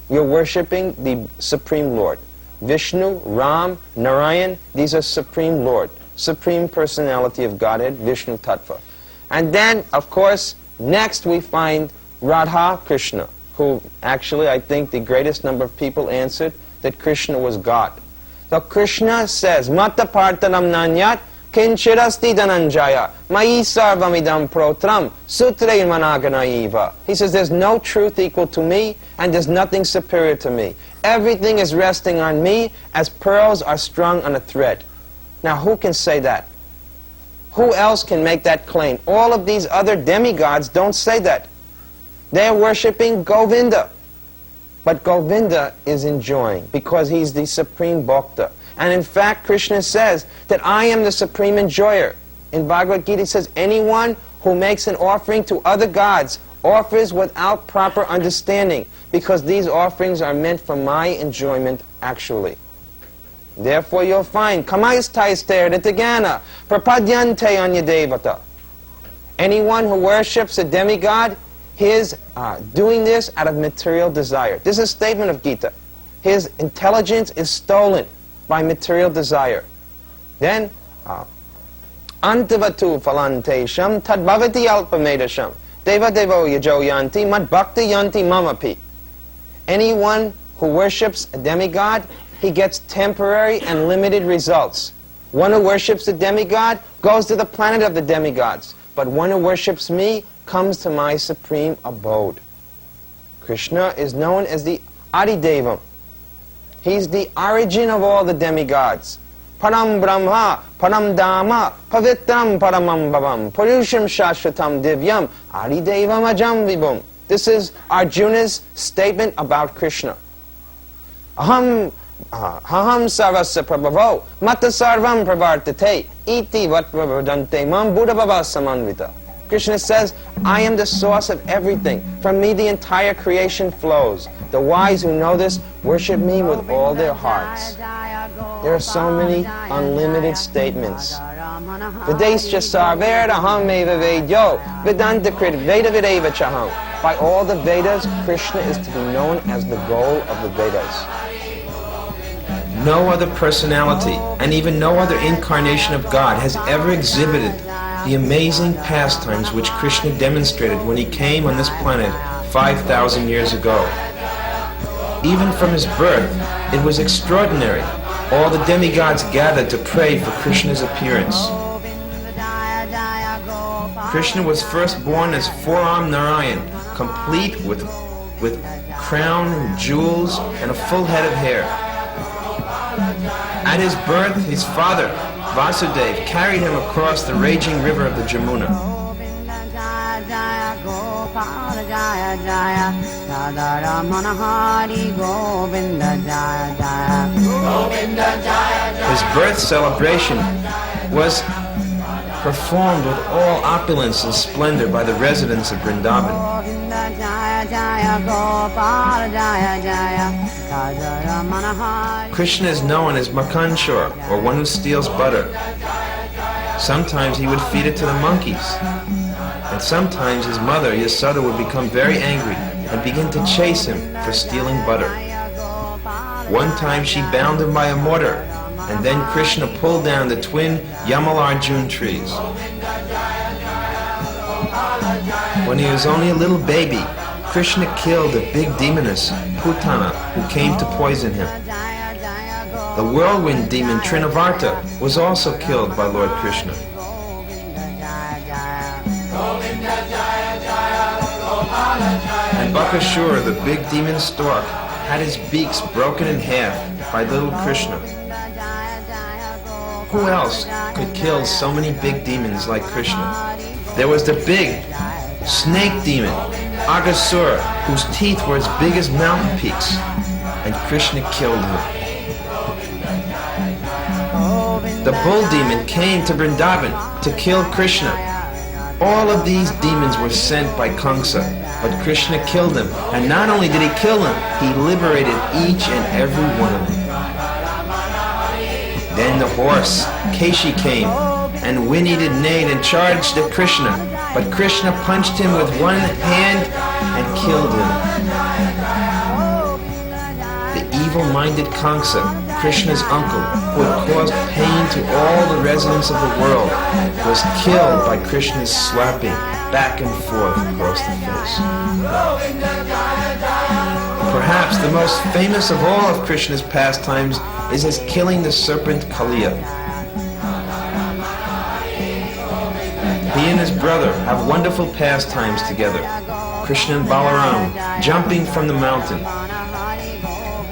Speaker 1: You're worshipping the Supreme Lord. Vishnu, Ram, Narayan, these are Supreme Lord, Supreme Personality of Godhead, Vishnu Tattva. And then, of course, next we find Radha Krishna, who actually I think the greatest number of people answered that Krishna was God. So Krishna says, Mata Partanam Nanyat Kinchirasti Dhananjaya Mai Sarvamidam Protram Sutre Managanaiva. He says there's no truth equal to me and there's nothing superior to me. Everything is resting on me as pearls are strung on a thread. Now who can say that? Who else can make that claim? All of these other demigods don't say that. They're worshipping Govinda. But Govinda is enjoying because he's the supreme bhakta. And in fact, Krishna says that I am the supreme enjoyer. In Bhagavad Gita, he says, anyone who makes an offering to other gods offers without proper understanding, because these offerings are meant for my enjoyment actually. Therefore you'll find, Kamaistaistere Ritagana, Prapadyante Anya Devata. Anyone who worships a demigod, he is doing this out of material desire. This is a statement of Gita. His intelligence is stolen by material desire. Then, Antavatu falantesham tadbhavati alpamedasham deva devo yajo yanti mad bhakti yanti mamapi. Anyone who worships a demigod, he gets temporary and limited results. One who worships the demigod goes to the planet of the demigods. But one who worships me comes to my supreme abode. Krishna is known as the Adidevam. He's the origin of all the demigods. Param Brahma, Param Dhamma, Pavitram Paramam Bhavam, Purusham Shashvatam Divyam, Adidevam Ajam Vibhum. This is Arjuna's statement about Krishna. Aham sarvasya prabhavo mata sarvam pravartate iti vatvavadante mam buddhabhava samanvita. Krishna says, I am the source of everything. From me the entire creation flows. The wise who know this worship me with all their hearts. There are so many unlimited statements. Vedesya sarvera aham eva vedyo vedanta krit veda videva chaham. By all the Vedas, Krishna is to be known as the goal of the Vedas. No other personality, and even no other incarnation of God, has ever exhibited the amazing pastimes which Krishna demonstrated when he came on this planet 5,000 years ago. Even from his birth, it was extraordinary. All the demigods gathered to pray for Krishna's appearance. Krishna was first born as four-armed Narayan, complete with crown and jewels and a full head of hair. At his birth, his father, Vasudev, carried him across the raging river of the Jamuna. His birth celebration was performed with all opulence and splendor by the residents of Vrindavan. Krishna is known as Makanchor, or one who steals butter. Sometimes he would feed it to the monkeys. And sometimes his mother, Yasoda, would become very angry and begin to chase him for stealing butter. One time she bound him by a mortar, and then Krishna pulled down the twin Yamalarjun trees. When he was only a little baby, Krishna killed a big demoness, Putana, who came to poison him. The whirlwind demon Trinavarta was also killed by Lord Krishna. And Bakasura, the big demon stork, had his beaks broken in half by little Krishna. Who else could kill so many big demons like Krishna? There was the big snake demon, Aghasura, whose teeth were as big as mountain peaks, and Krishna killed him. The bull demon came to Vrindavan to kill Krishna. All of these demons were sent by Kamsa, but Krishna killed them. And not only did he kill them, he liberated each and every one of them. Then the horse, Keshi, came and whinnied and neighed and charged at Krishna. But Krishna punched him with one hand and killed him. The evil-minded Kamsa, Krishna's uncle, who had caused pain to all the residents of the world, was killed by Krishna's slapping back and forth across the face. Perhaps the most famous of all of Krishna's pastimes is his killing the serpent Kaliya. He and his brother have wonderful pastimes together. Krishna and Balaram jumping from the mountain.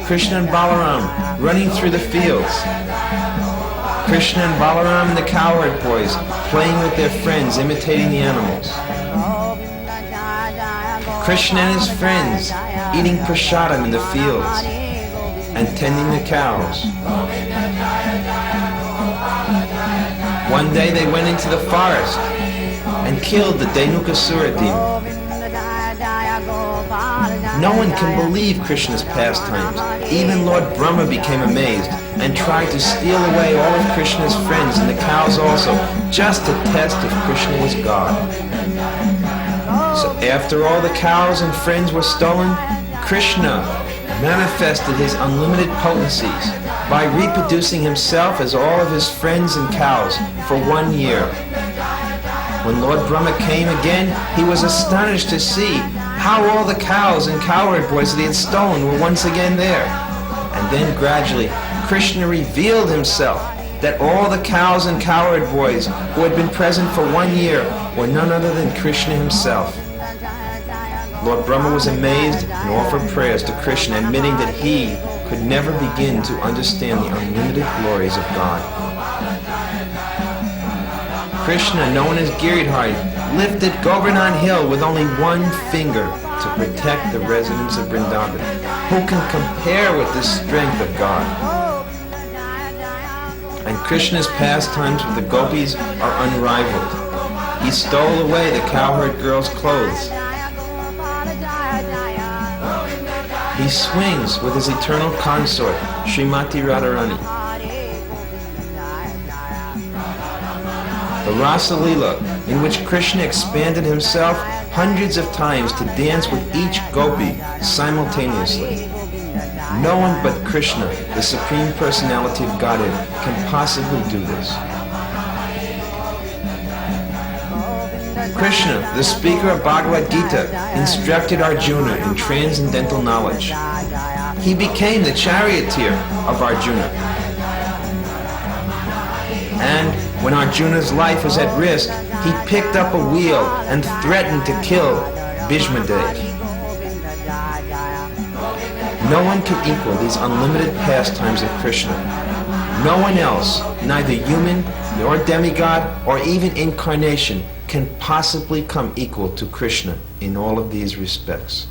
Speaker 1: Krishna and Balaram running through the fields. Krishna and Balaram and the cowherd boys playing with their friends, imitating the animals. Krishna and his friends eating prasadam in the fields and tending the cows. One day they went into the forest and killed the Dhenukasura demon. No one can believe Krishna's pastimes. Even Lord Brahma became amazed and tried to steal away all of Krishna's friends and the cows also, just to test if Krishna was God. So after all the cows and friends were stolen, Krishna manifested his unlimited potencies by reproducing himself as all of his friends and cows for 1 year. When Lord Brahma came again, he was astonished to see how all the cows and cowherd boys that he had stolen were once again there. And then gradually, Krishna revealed himself, that all the cows and cowherd boys who had been present for 1 year were none other than Krishna himself. Lord Brahma was amazed and offered prayers to Krishna, admitting that he could never begin to understand the unlimited glories of God. Krishna, known as Giridhari, lifted Govardhan Hill with only one finger to protect the residents of Vrindavan. Who can compare with this strength of God? And Krishna's pastimes with the gopis are unrivaled. He stole away the cowherd girl's clothes. He swings with his eternal consort, Srimati Radharani. The Rasa Leela, in which Krishna expanded himself hundreds of times to dance with each gopi simultaneously. No one but Krishna, the Supreme Personality of Godhead, can possibly do this. Krishna, the speaker of Bhagavad Gita, instructed Arjuna in transcendental knowledge. He became the charioteer of Arjuna. And when Arjuna's life was at risk, he picked up a wheel and threatened to kill Bhishmadev. No one can equal these unlimited pastimes of Krishna. No one else, neither human nor demigod or even incarnation, can possibly come equal to Krishna in all of these respects.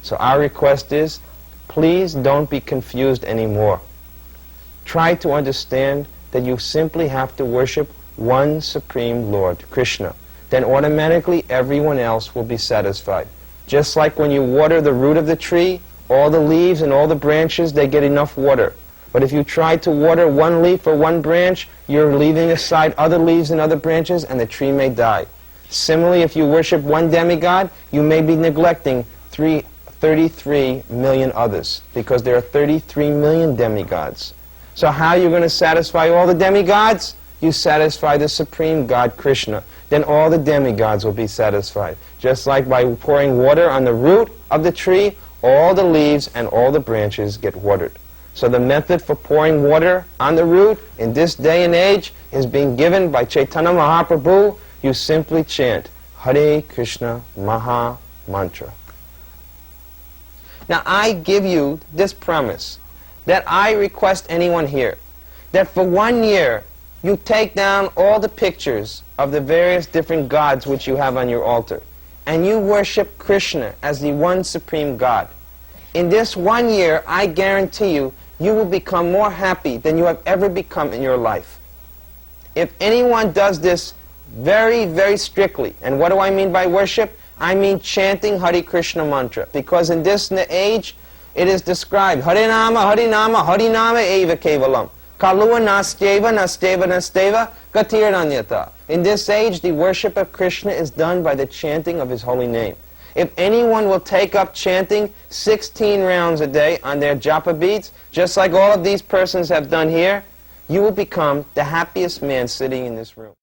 Speaker 1: So our request is, please don't be confused anymore. Try to understand that you simply have to worship one Supreme Lord, Krishna. Then automatically everyone else will be satisfied. Just like when you water the root of the tree, all the leaves and all the branches, they get enough water. But if you try to water one leaf or one branch, you're leaving aside other leaves and other branches, and the tree may die. Similarly, if you worship one demigod, you may be neglecting 33 million others, because there are 33 million demigods. So how are you going to satisfy all the demigods? You satisfy the Supreme God, Krishna. Then all the demigods will be satisfied. Just like by pouring water on the root of the tree, all the leaves and all the branches get watered. So the method for pouring water on the root in this day and age is being given by Chaitanya Mahaprabhu. You simply chant Hare Krishna Maha Mantra. Now I give you this promise that I request anyone here that for 1 year you take down all the pictures of the various different gods which you have on your altar and you worship Krishna as the one supreme God. In this 1 year, I guarantee you, you will become more happy than you have ever become in your life. If anyone does this very, very strictly, and what do I mean by worship? I mean chanting Hare Krishna mantra, because in this age, it is described, Hare Nama, Hare Nama, Hare Nama eva kevalam, kalua nasteva, nasteva, nasteva, gatiranyata. In this age, the worship of Krishna is done by the chanting of his holy name. If anyone will take up chanting 16 rounds a day on their japa beads, just like all of these persons have done here, you will become the happiest man sitting in this room.